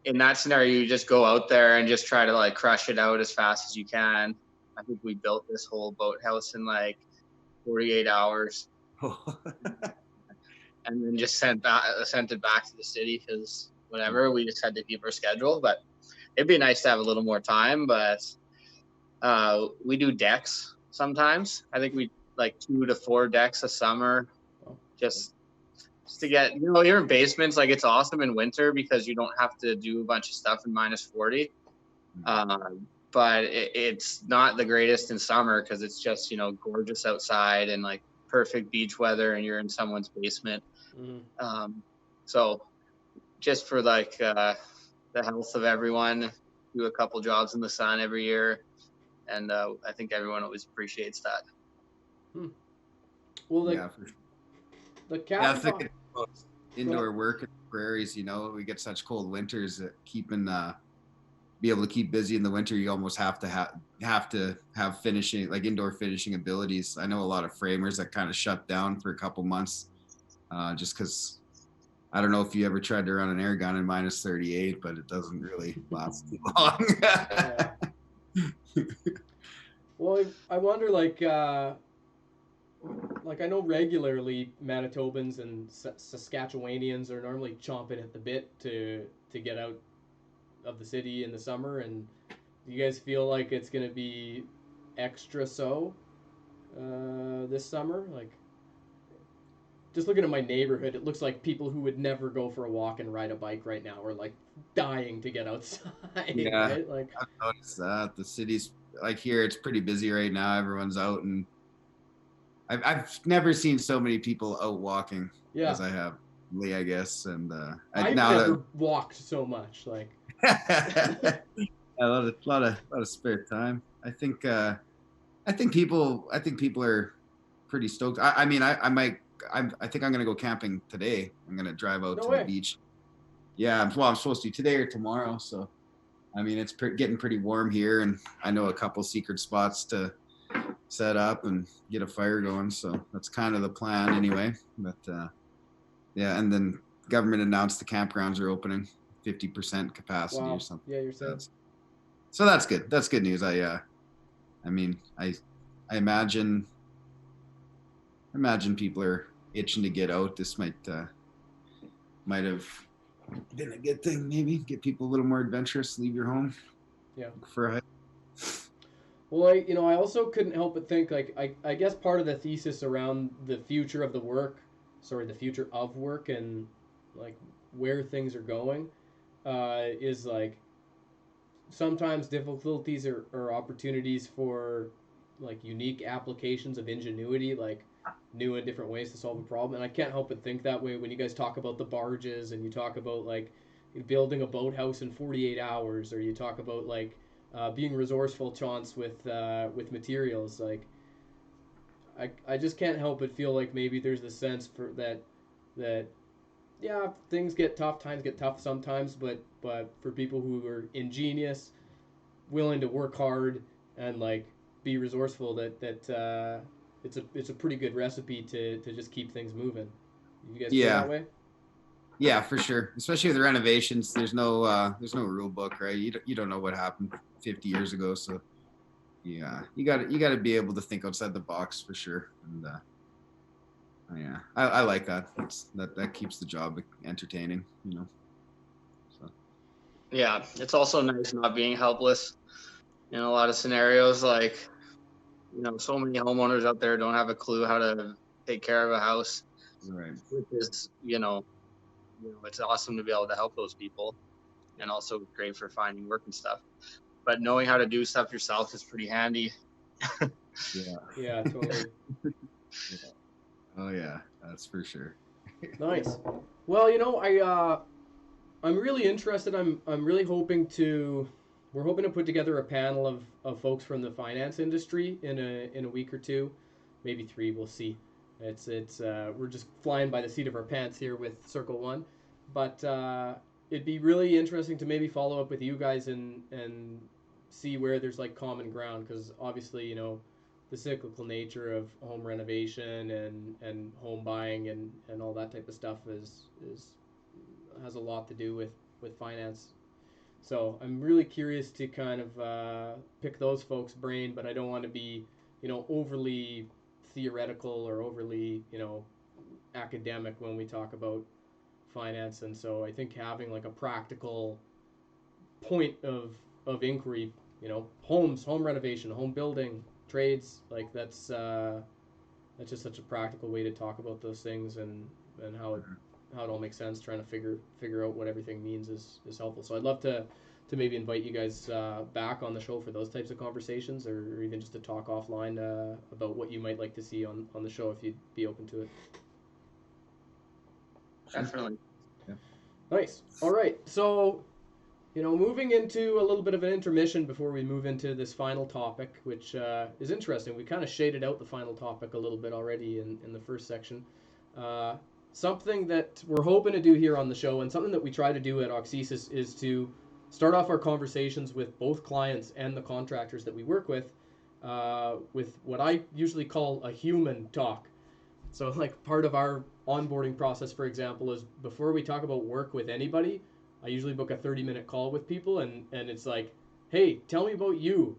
in that scenario, you just go out there and just try to like crush it out as fast as you can. I think we built this whole boathouse in like 48 hours and then just sent it back to the city because whatever, we just had to keep our schedule. But it'd be nice to have a little more time. But we do decks sometimes. I think we like 2 to 4 decks a summer, just to get, you know, your basements, like it's awesome in winter because you don't have to do a bunch of stuff in -40. But it's not the greatest in summer because it's just, you know, gorgeous outside and like perfect beach weather and you're in someone's basement. So just for like the health of everyone, do a couple jobs in the sun every year. And I think everyone always appreciates that. Well, like, Yeah, for sure. the Yeah, I cabin. think indoor work in the prairies, you know, we get such cold winters that be able to keep busy in the winter, you almost have to have finishing, like indoor finishing abilities. I know a lot of framers that kind of shut down for a couple months just because I don't know if you ever tried to run an air gun in -38, but it doesn't really last too long. Well, I wonder, like I know regularly Manitobans and Saskatchewanians are normally chomping at the bit to get out of the city in the summer, and do you guys feel like it's going to be extra so this summer? Like, just looking at my neighborhood, it looks like people who would never go for a walk and ride a bike right now are like dying to get outside. Yeah, right? Like, I've noticed that the city's like here, it's pretty busy right now. Everyone's out, and I've never seen so many people out walking as I have lately, I guess. And I've never walked so much. Like, a lot of spare time. I think people are pretty stoked. I mean, I think I'm gonna go camping today. I'm gonna drive out to the beach. Yeah, I'm supposed to today or tomorrow. So, I mean, it's getting pretty warm here, and I know a couple secret spots to set up and get a fire going. So that's kind of the plan anyway. But yeah, and then government announced the campgrounds are opening 50% capacity or something. Yeah, you're saying. So that's good. That's good news. I mean, I imagine people are itching to get out. This might have been a good thing. Maybe get people a little more adventurous. Leave your home. Yeah. For a hike. Well, I also couldn't help but think, like, I guess part of the thesis around the future of the future of work and like where things are going is like sometimes difficulties or opportunities for like unique applications of ingenuity, like new and different ways to solve a problem. And I can't help but think that way when you guys talk about the barges and you talk about like building a boathouse in 48 hours, or you talk about like being resourceful, Chaunce, with materials. Like, I just can't help but feel like maybe there's a sense for that yeah, things get tough, times get tough sometimes, but for people who are ingenious, willing to work hard, and like be resourceful, that it's a pretty good recipe to just keep things moving. You guys feel that way? Yeah, for sure. Especially with the renovations, there's no rule book, right? You don't know what happened 50 years ago, so yeah, you got to be able to think outside the box for sure. And yeah, I like that. That keeps the job entertaining, you know. So yeah, it's also nice not being helpless in a lot of scenarios. Like, you know, so many homeowners out there don't have a clue how to take care of a house, right? Which is, you know, it's awesome to be able to help those people, and also great for finding work and stuff. But knowing how to do stuff yourself is pretty handy. Yeah, totally. Yeah. Oh yeah, that's for sure. Nice. Well, I'm really interested. I'm really hoping we're hoping to put together a panel of folks from the finance industry in a week or two, maybe 3. We'll see. It's we're just flying by the seat of our pants here with Circle One, but it'd be really interesting to maybe follow up with you guys and see where there's like common ground, because obviously, the cyclical nature of home renovation and home buying and all that type of stuff is has a lot to do with finance. So I'm really curious to kind of pick those folks' brain, but I don't want to be, overly theoretical or overly, academic when we talk about finance. And so I think having like a practical point of inquiry, homes, home renovation, home building, trades, like that's just such a practical way to talk about those things and how it all makes sense. Trying to figure out what everything means is helpful. So I'd love to maybe invite you guys back on the show for those types of conversations, or even just to talk offline about what you might like to see on the show if you'd be open to it. Definitely. Yeah. Nice. All right. So, moving into a little bit of an intermission before we move into this final topic, which is interesting. We kind of shaded out the final topic a little bit already in the first section. Something that we're hoping to do here on the show, and something that we try to do at Oxesis, is to start off our conversations with both clients and the contractors that we work with what I usually call a human talk. So, like, part of our onboarding process, for example, is before we talk about work with anybody, I usually book a 30-minute call with people, and it's like, hey, tell me about you,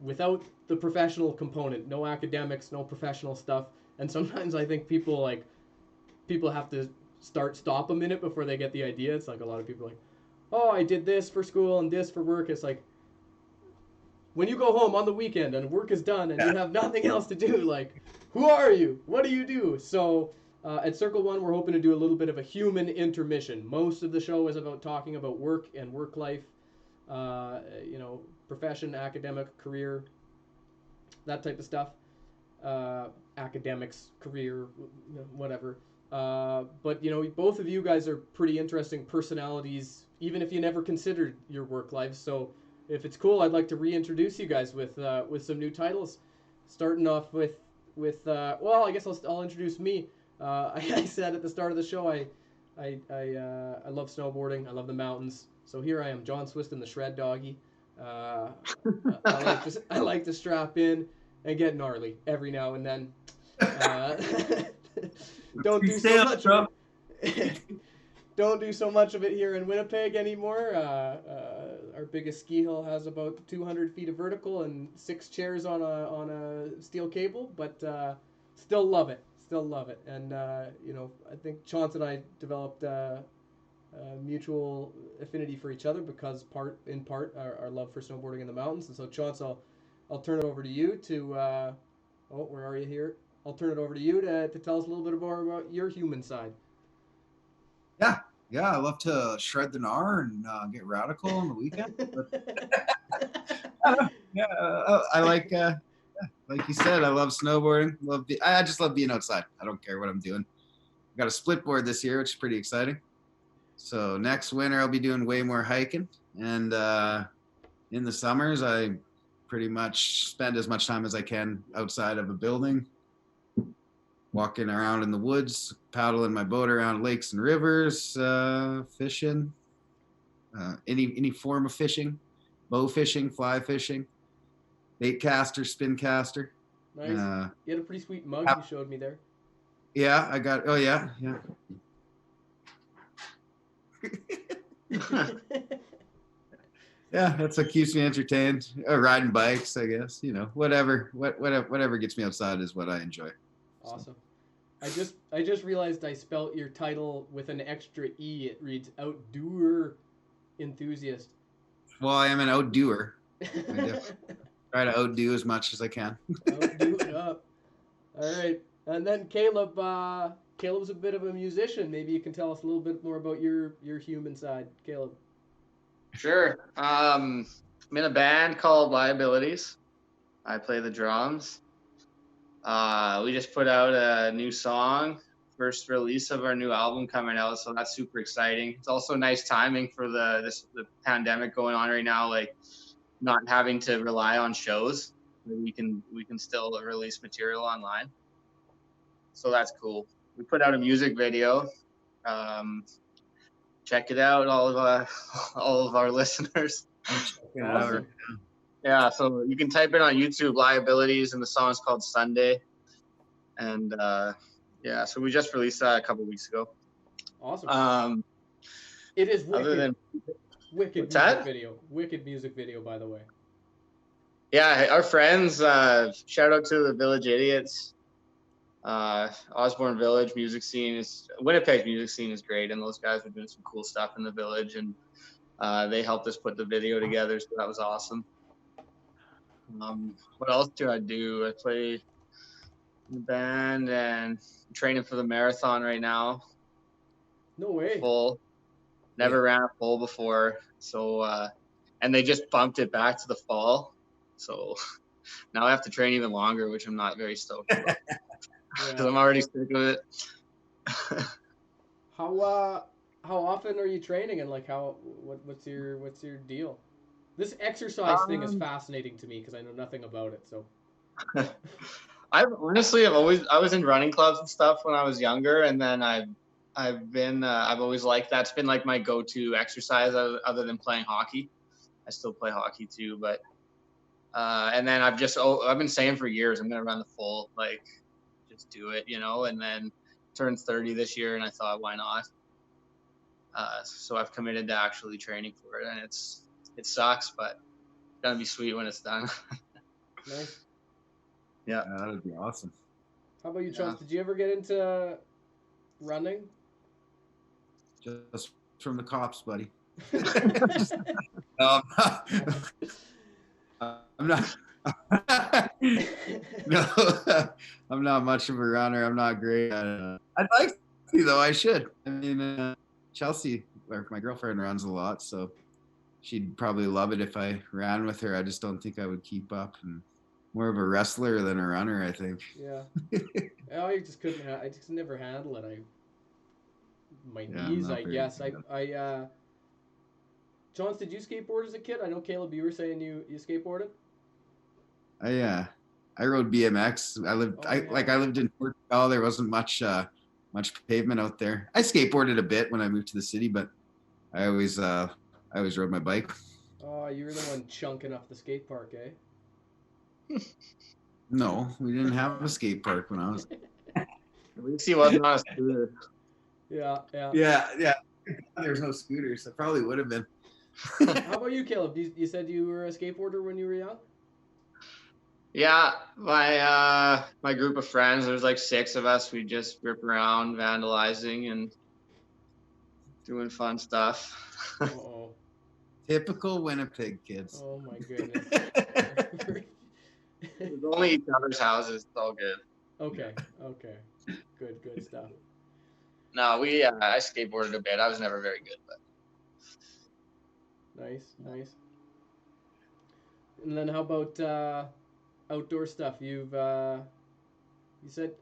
without the professional component, no academics, no professional stuff. And sometimes I think people have to stop a minute before they get the idea. It's like a lot of people are like, oh, I did this for school and this for work. It's like, when you go home on the weekend and work is done and you have nothing else to do, like, who are you? What do you do? So at Circle One, we're hoping to do a little bit of a human intermission. Most of the show is about talking about work and work life, profession, academic, career, that type of stuff. Academics, career, whatever. But both of you guys are pretty interesting personalities, even if you never considered your work lives. So if it's cool, I'd like to reintroduce you guys with some new titles, starting off with well, I guess I'll introduce me. I said at the start of the show I love snowboarding. I love the mountains. So here I am, John Swiston, the shred doggy. I like to strap in and get gnarly every now and then. Don't do so much of it. Don't do so much of it here in Winnipeg anymore. Our biggest ski hill has about 200 feet of vertical and 6 chairs on a steel cable, but still love it. And I think Chaunce and I developed mutual affinity for each other because in part our love for snowboarding in the mountains. And so Chaunce, I'll turn it over to you to where are you here? I'll turn it over to you to tell us a little bit more about your human side. Yeah, I love to shred the gnar and get radical on the weekend. I like you said, I love snowboarding. I just love being outside. I don't care what I'm doing. I got a split board this year, which is pretty exciting. So next winter I'll be doing way more hiking, and in the summers I pretty much spend as much time as I can outside of a building, walking around in the woods, paddling my boat around lakes and rivers, fishing, any form of fishing, bow fishing, fly fishing, bait caster, spin caster. Nice. You had a pretty sweet mug you showed me there. Yeah, I got. Oh yeah. Yeah, that's what keeps me entertained. Riding bikes, I guess. Whatever gets me outside is what I enjoy. Awesome. I just realized I spelt your title with an extra E. It reads outdoor enthusiast. Well, I am an outdoer. I try to outdo as much as I can. Outdo it up. All right. And then Caleb's a bit of a musician. Maybe you can tell us a little bit more about your human side, Caleb. Sure. I'm in a band called Liabilities. I play the drums. We just put out a new song, first release of our new album coming out, so that's super exciting. It's also nice timing for the pandemic going on right now, like not having to rely on shows. We can still release material online, so that's cool. We put out a music video. Check it out, all of our listeners. Awesome. Yeah, so you can type in on YouTube Liabilities, and the song's called Sunday. And yeah, so we just released that a couple weeks ago. Awesome. It is wicked. Other than wicked music video. Wicked music video, by the way. Yeah, our friends, shout out to the Village Idiots. Osborne Village music scene is, Winnipeg music scene is great, and those guys were doing some cool stuff in the village, and they helped us put the video together, so that was awesome. What else do I do? I play in the band, and I'm training for the marathon right now. No way. Full. Never ran a full before, so and they just bumped it back to the fall, so now I have to train even longer, which I'm not very stoked about. Because I'm already sick of it. How often are you training, and like what's your deal? This exercise thing is fascinating to me because I know nothing about it. So I was in running clubs and stuff when I was younger, and then I've always liked that. It's been like my go-to exercise other than playing hockey. I still play hockey too, but and then I've been saying for years I'm gonna run the full, like, just do it, and then turned 30 this year, and I thought, why not? So I've committed to actually training for it, and it sucks, but it's gonna be sweet when it's done. Nice. Yeah, that would be awesome. How about you, Chaunce? Did you ever get into running? Just from the cops, buddy. I'm not. No, I'm not much of a runner. I'm not great at it. I'd like to, though. I should. I mean, Chelsea, my girlfriend, runs a lot, so she'd probably love it if I ran with her. I just don't think I would keep up. And more of a wrestler than a runner, I think. Yeah. I just couldn't. I just never handle it. My knees, I guess. Chaunce, did you skateboard as a kid? I know, Caleb, you were saying you skateboarded. I rode BMX. I lived in Portugal. There wasn't much pavement out there. I skateboarded a bit when I moved to the city, but I always rode my bike. Oh, you were the one chunking off the skate park, eh? No, we didn't have a skate park when I was. At least he wasn't on a scooter. Yeah. There's no scooters. I probably would have been. How about you, Caleb? You said you were a skateboarder when you were young? Yeah, my group of friends, there's like 6 of us. We just rip around vandalizing and doing fun stuff. Uh-oh. Typical Winnipeg kids. Oh my goodness. There's only each other's houses. It's all good. Okay. Good stuff. No, I skateboarded a bit. I was never very good, but. Nice. And then how about outdoor stuff? I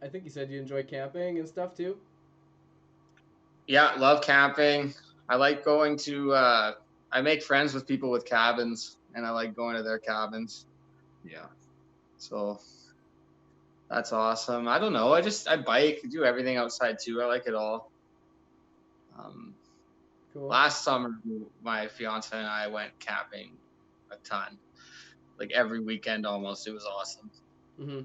think you said you enjoy camping and stuff too? Yeah, love camping. I like going to I make friends with people with cabins, and I like going to their cabins. Yeah. So that's awesome. I don't know. I bike, do everything outside too. I like it all. Cool. Last summer, my fiance and I went camping a ton, like every weekend almost. It was awesome. Mm-hmm.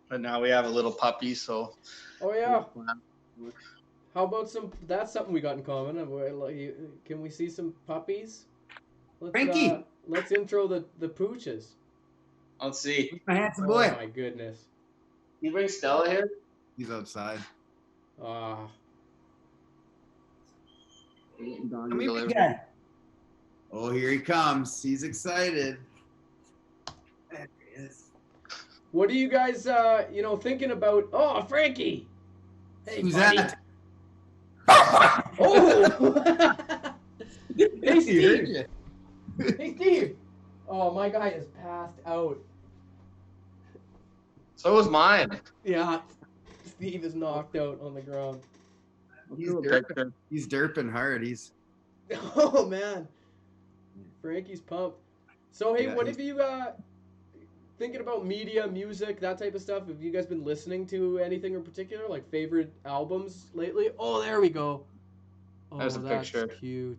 But now we have a little puppy, so. Oh yeah. How about that's something we got in common. Can we see some puppies? Frankie. Let's intro the pooches. Let's see. My handsome boy. Oh my goodness. You bring Stella here? He's outside. Come here, big guy. Oh, here he comes. He's excited. There he is. What are you guys, thinking about? Oh, Frankie. Hey, who's buddy. that? Oh! Hey, Steve. Hey, Steve. Oh, my guy is passed out. So was mine. Yeah. Steve is knocked out on the ground. He's derping hard. Oh, man. Frankie's pumped. So, hey, what have you, thinking about media, music, that type of stuff? Have you guys been listening to anything in particular, like favorite albums lately? Oh, there we go. Oh, There's a picture. Cute.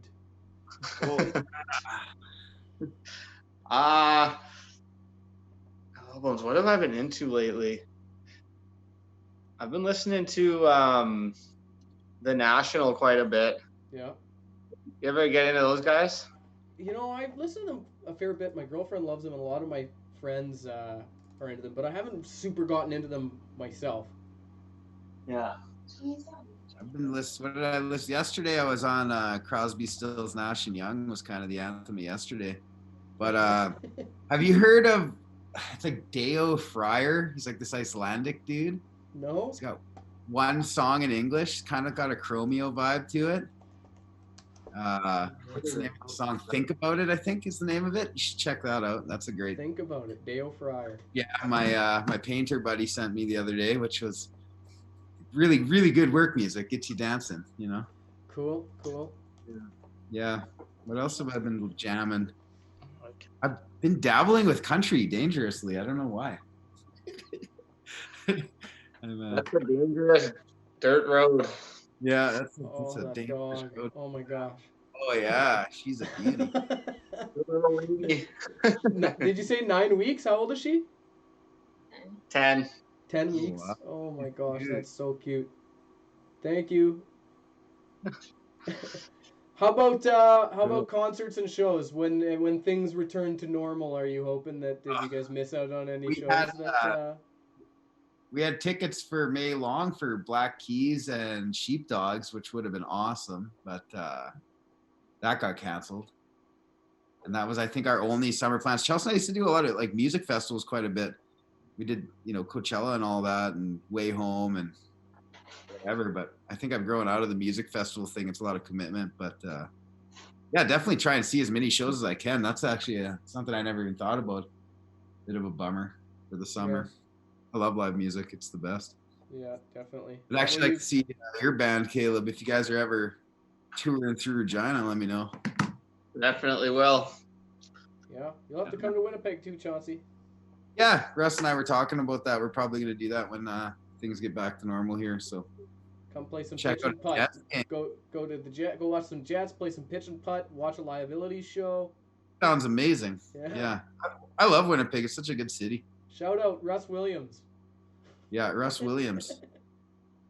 Oh. Albums. What have I been into lately? I've been listening to The National quite a bit. Yeah. You ever get into those guys? You know, I've listened to them a fair bit. My girlfriend loves them, and a lot of my friends are into them, but I haven't super gotten into them myself. Yeah. I've been listening. What did I listen? Yesterday I was on Crosby, Stills, Nash and Young was kind of the anthem of yesterday. But have you heard of? It's like Deo Fryer. He's like this Icelandic dude. No. He's got one song in English. Kind of got a Chromeo vibe to it. What's the name of the song? Think About It, I think is the name of it. You should check that out. That's a great. Think About It. Deo Fryer. Yeah, my painter buddy sent me the other day, which was really, really good work music. Gets you dancing, you know. Cool. Yeah. What else have I been jamming? I've been dabbling with country dangerously. I don't know why. That's a dangerous dirt road. Yeah, that's Oh, a that dangerous dog. road. Oh my gosh. Oh yeah, she's a beauty. Little lady. Did you say 9 weeks? How old is she? 10. 10 weeks. wow. Oh my gosh, Dude. that's so cute. Thank you. How about concerts and shows? When things return to normal, are you hoping that did you guys miss out on any We shows? had, We had tickets for May Long for Black Keys and Sheepdogs, which would have been awesome, but that got canceled. And that was, I think, our only summer plans. Chelsea and I used to do a lot of like music festivals quite a bit. We did, Coachella and all that, and Way Home and whatever. But I think I've grown out of the music festival thing. It's a lot of commitment, but yeah, definitely try and see as many shows as I can. That's actually something I never even thought about. Bit of a bummer for the summer. Yeah. I love live music. It's the best. Yeah, definitely. I'd actually like to see your band, Caleb. If you guys are ever touring through Regina, let me know. Definitely will. Yeah, you'll have to come to Winnipeg too, Chauncey. Yeah, Russ and I were talking about that. We're probably going to do that when things get back to normal here. So Come play some check pitch out and putt. Jets game. Go to the Jet. Go watch some Jets. Play some pitch and putt. Watch a liability show. Sounds amazing. Yeah. Yeah. I love Winnipeg. It's such a good city. Shout out Russ Williams. Yeah, Russ Williams.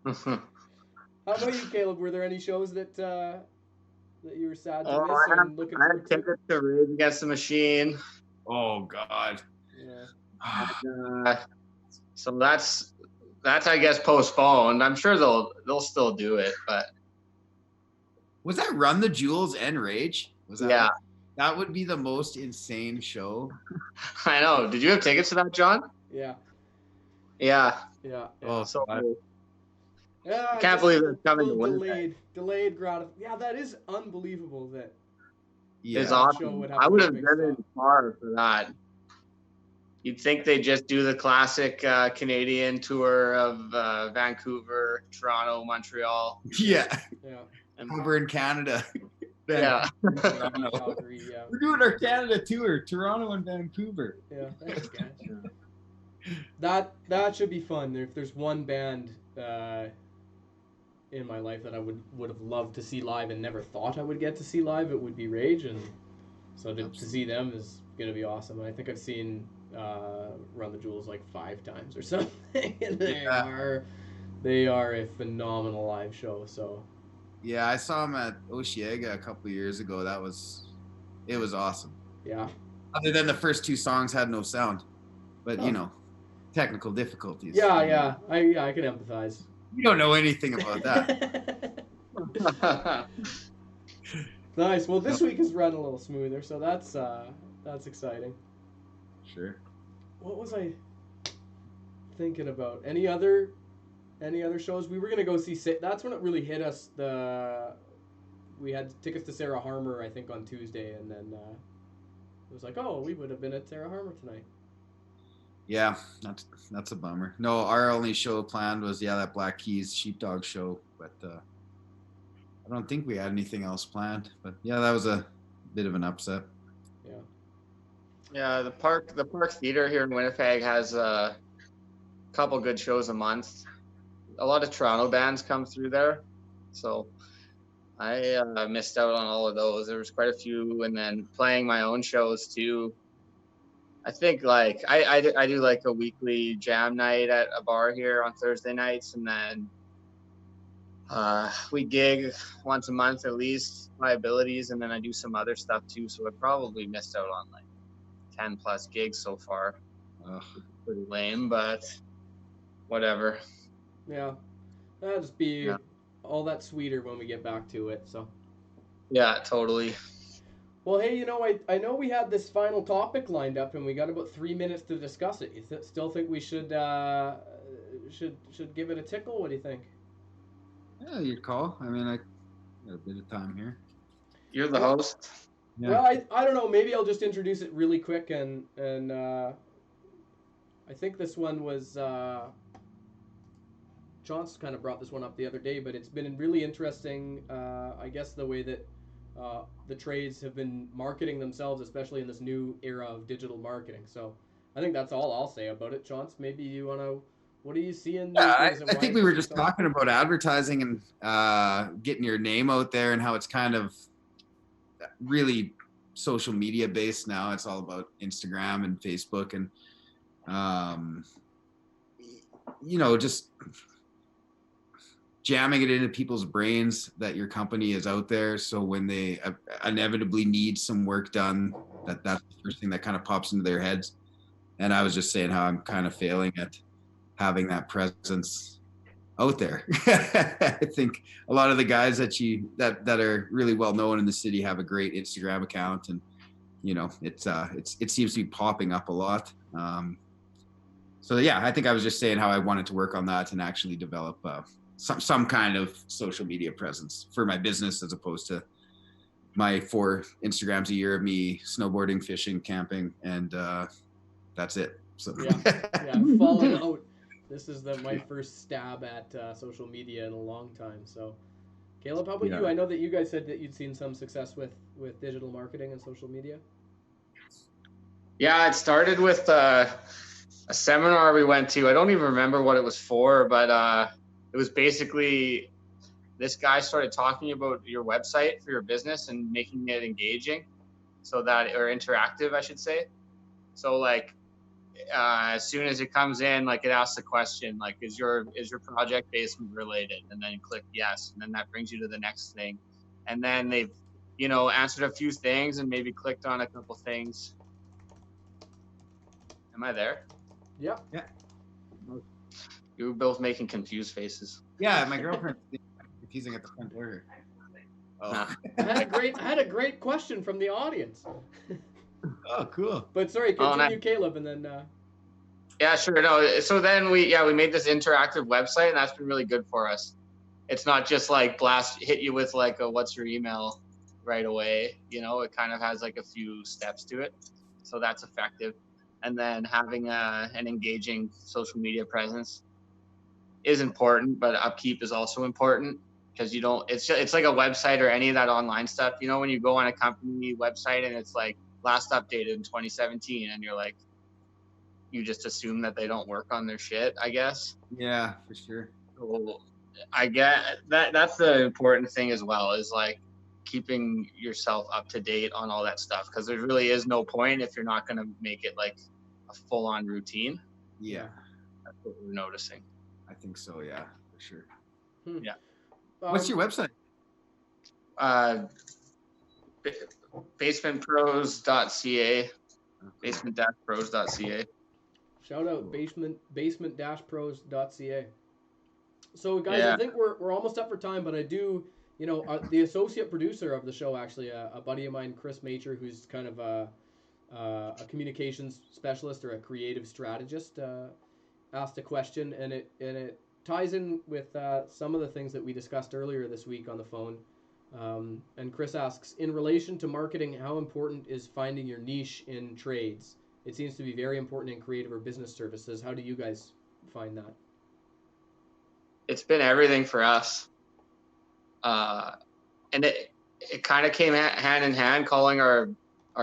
How about you, Caleb? Were there any shows that you were sad to miss I and looking had forward to? tickets to Rage Against the Machine. Oh God. Yeah. So that's I guess postponed. I'm sure they'll still do it, but Was that Run the Jewels and Rage? Was that? yeah, That would be the most insane show. I know. Did you have tickets to that, John? Yeah. Yeah. Yeah. Oh, So God. Yeah, I can't believe it's coming to delayed gratification. Yeah, that is unbelievable. That Yeah. It's show awesome. would have I to would be a have big driven stop. far for that. You'd think they just do the classic Canadian tour of Vancouver, Toronto, Montreal. Yeah. Yeah. And, Over in Canada. yeah. Toronto. Calgary, yeah. We're doing our Canada tour, Toronto and Vancouver. Yeah. Thanks, guys. That should be fun. If there's one band in my life that I would have loved to see live and never thought I would get to see live, it would be Rage, and so to see them is gonna be awesome. And I think I've seen Run the Jewels like 5 times or something, and they are a phenomenal live show. So Yeah, I saw him at Oshiega a couple of years ago. It was awesome. yeah. Other than the first 2 songs had no sound, but technical difficulties. Yeah, I can empathize. You don't know anything about that. Nice. Well, this week has run a little smoother, so that's exciting. Sure. What was I thinking about? Any other shows? We were gonna go see. That's when it really hit us. We had tickets to Sarah Harmer, I think, on Tuesday, and then it was like, oh, we would have been at Sarah Harmer tonight. Yeah, that's a bummer. No, our only show planned was that Black Keys Sheepdog show, but I don't think we had anything else planned. But yeah, that was a bit of an upset. Yeah. Yeah, the park theater here in Winnipeg has a couple good shows a month. A lot of Toronto bands come through there, so I missed out on all of those. There was quite a few, and then playing my own shows too. I think like I do like a weekly jam night at a bar here on Thursday nights, and then we gig once a month at least, my abilities, and then I do some other stuff too. So I probably missed out on like 10 plus gigs so far. Ugh. Pretty lame, but whatever. Yeah, that'll just be Yeah. all that sweeter when we get back to it. So. Yeah, totally. Well, hey, I know we had this final topic lined up, and we got about 3 minutes to discuss it. You still think we should give it a tickle? What do you think? Yeah, your call. I mean, I got a bit of time here. You're the host. Yeah. Well, I don't know. Maybe I'll just introduce it really quick, and I think this one was Chaunce kind of brought this one up the other day, but it's been really interesting. I guess the way that the trades have been marketing themselves, especially in this new era of digital marketing. So I think that's all I'll say about it. Chaunce, maybe you want to. What are you seeing? Yeah, I think we were just talking about advertising and getting your name out there and how it's kind of really social media based now. It's all about Instagram and Facebook and, just jamming it into people's brains that your company is out there. So when they inevitably need some work done, that's the first thing that kind of pops into their heads. And I was just saying how I'm kind of failing at having that presence out there. I think a lot of the guys that are really well known in the city have a great Instagram account, and it seems to be popping up a lot. So yeah, I think I was just saying how I wanted to work on that and actually develop some kind of social media presence for my business, as opposed to my 4 Instagrams a year of me snowboarding, fishing, camping, and that's it. So yeah, I'm falling out. This is my first stab at social media in a long time. So, Caleb, how about you? I know that you guys said that you'd seen some success with digital marketing and social media. Yeah, it started with a seminar we went to. I don't even remember what it was for, but it was basically this guy started talking about your website for your business and making it engaging, or interactive, I should say. So like, as soon as it comes in, like it asks the question, like, is your project basement related? And then you click yes, and then that brings you to the next thing. And then they've, answered a few things and maybe clicked on a couple things. Am I there? Yeah. Yeah. You were both making confused faces. Yeah, my girlfriend's confusing at the front door here. Oh. I had a great question from the audience. Oh, cool. But sorry, continue, Caleb, and then. Yeah, sure. No, so then we made this interactive website, and that's been really good for us. It's not just like hit you with like a what's your email right away. It kind of has like a few steps to it, so that's effective. And then having an engaging social media presence is important, but upkeep is also important, because it's like a website or any of that online stuff. When you go on a company website and it's like last updated in 2017, and you're like, you just assume that they don't work on their shit, I guess. Yeah, for sure. So I get that's the important thing as well, is like keeping yourself up to date on all that stuff, because there really is no point if you're not going to make it like a full-on routine. Yeah. That's what we're noticing. I think so, yeah, for sure. Yeah. What's your website? basementpros.ca. basement-pros.ca. Shout out basement-pros.ca. So guys, I think we're almost up for time, but I do, the associate producer of the show, actually, a buddy of mine, Chris Macher, who's kind of a communications specialist or a creative strategist, asked a question, and it ties in with some of the things that we discussed earlier this week on the phone. And Chris asks, in relation to marketing, how important is finding your niche in trades? It seems to be very important in creative or business services. How do you guys find that? It's been everything for us. And it kind of came hand in hand. Calling our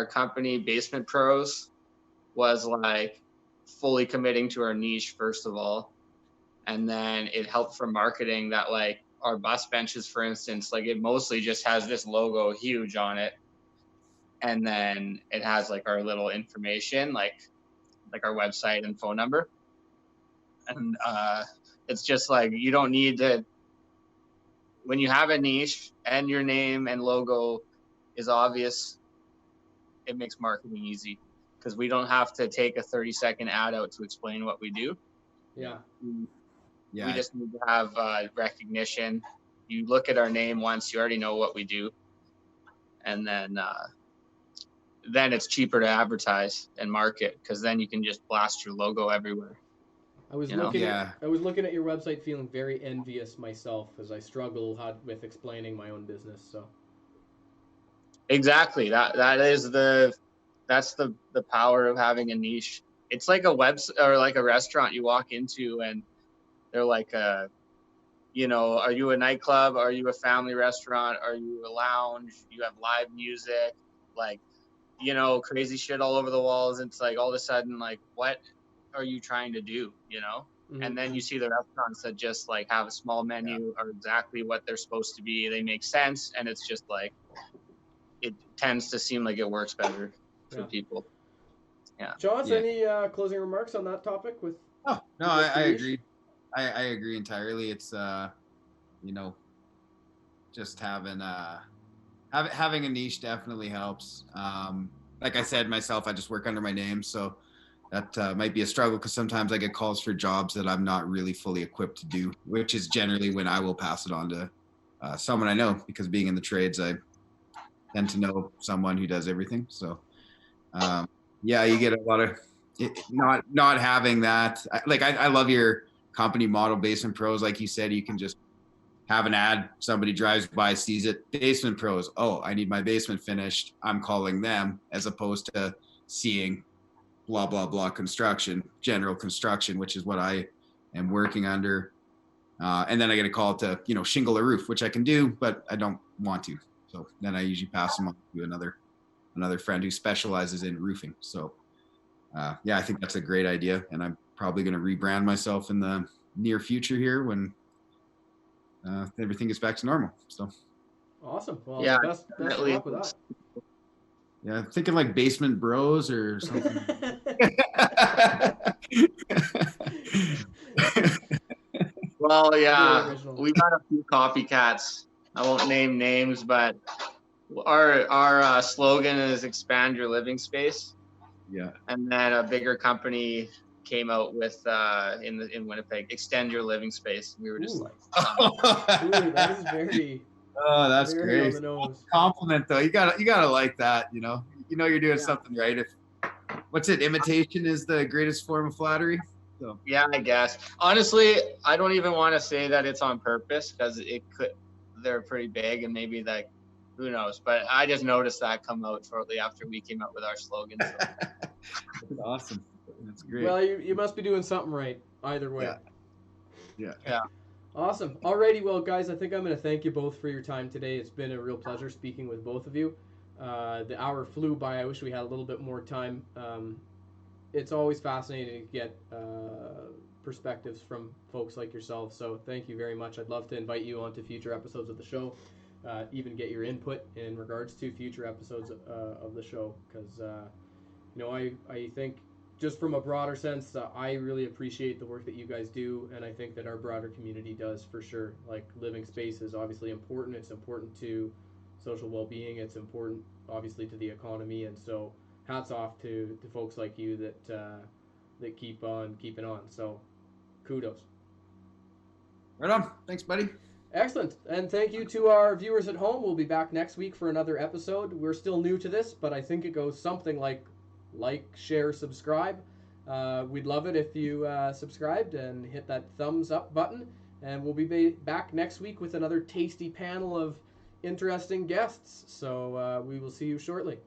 company Basement Pros was like fully committing to our niche, first of all. And then it helped for marketing that, like, our bus benches, for instance, like it mostly just has this logo huge on it. and then it has like our little information, like our website and phone number. And it's just like, you don't need to, when you have a niche and your name and logo is obvious, it makes marketing easy, because we don't have to take a 30-second ad out to explain what we do. Yeah. We just need to have recognition. You look at our name once, you already know what we do. And then it's cheaper to advertise and market, because then you can just blast your logo everywhere. I was looking at your website feeling very envious myself, as I struggle with explaining my own business. So exactly, that's the power of having a niche. It's like a or like a restaurant you walk into and they're like, you know, are you a nightclub? Are you a family restaurant? Are you a lounge? You have live music, like, you know, crazy shit all over the walls. It's like, all of a sudden, like, what are you trying to do, you know? Mm-hmm. And then you see the restaurants that just like have a small menu, are exactly what they're supposed to be. They make sense. And it's just like, it tends to seem like it works better for people. Yeah. Chaunce, any closing remarks on that topic? I agree. I agree entirely. It's you know, just having a niche definitely helps. Like I said myself, I just work under my name, so that might be a struggle, because sometimes I get calls for jobs that I'm not really fully equipped to do, which is generally when I will pass it on to someone I know, because being in the trades, I tend to know someone who does everything. So you get a lot of not having that. Like I love your company model, Basement Pros. Like you said, you can just have an ad, somebody drives by, sees it, Basement Pros, oh, I need my basement finished, I'm calling them, as opposed to seeing blah blah blah construction, general construction, which is what I am working under, and then I get a call to, you know, shingle a roof, which I can do, but I don't want to. So then I usually pass them on to another friend who specializes in roofing. So I think that's a great idea, and I'm probably going to rebrand myself in the near future here when everything gets back to normal. So awesome. Well, best of luck with that. Yeah, thinking like Basement Bros or something. Well, yeah, we got a few copycats. I won't name names, but our slogan is expand your living space. Yeah. And then a bigger company came out with in Winnipeg, extend your living space. We were just like, that is very. Oh, that's very great. On the nose. Compliment though. You gotta like that. You know you're doing something right. If what's it? Imitation is the greatest form of flattery. So. Yeah, I guess. Honestly, I don't even want to say that it's on purpose, because they're pretty big, and maybe like, who knows? But I just noticed that come out shortly after we came out with our slogan. So. That's awesome. That's great. Well, you must be doing something right either way. Yeah. Awesome. Alrighty, well, guys, I think I'm going to thank you both for your time today. It's been a real pleasure speaking with both of you. The hour flew by. I wish we had a little bit more time. It's always fascinating to get perspectives from folks like yourselves. So thank you very much. I'd love to invite you onto future episodes of the show, even get your input in regards to future episodes of the show, because I think, just from a broader sense, I really appreciate the work that you guys do, and I think that our broader community does for sure. Like, living space is obviously important. It's important to social well-being. It's important, obviously, to the economy, and so hats off to folks like you that keep on keeping on. So kudos. Right on. Thanks, buddy. Excellent. And thank you to our viewers at home. We'll be back next week for another episode. We're still new to this, but I think it goes something like, share, subscribe. We'd love it if you subscribed and hit that thumbs up button. And we'll be back next week with another tasty panel of interesting guests. So we will see you shortly.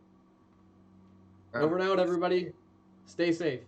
Over and out, everybody. Stay safe.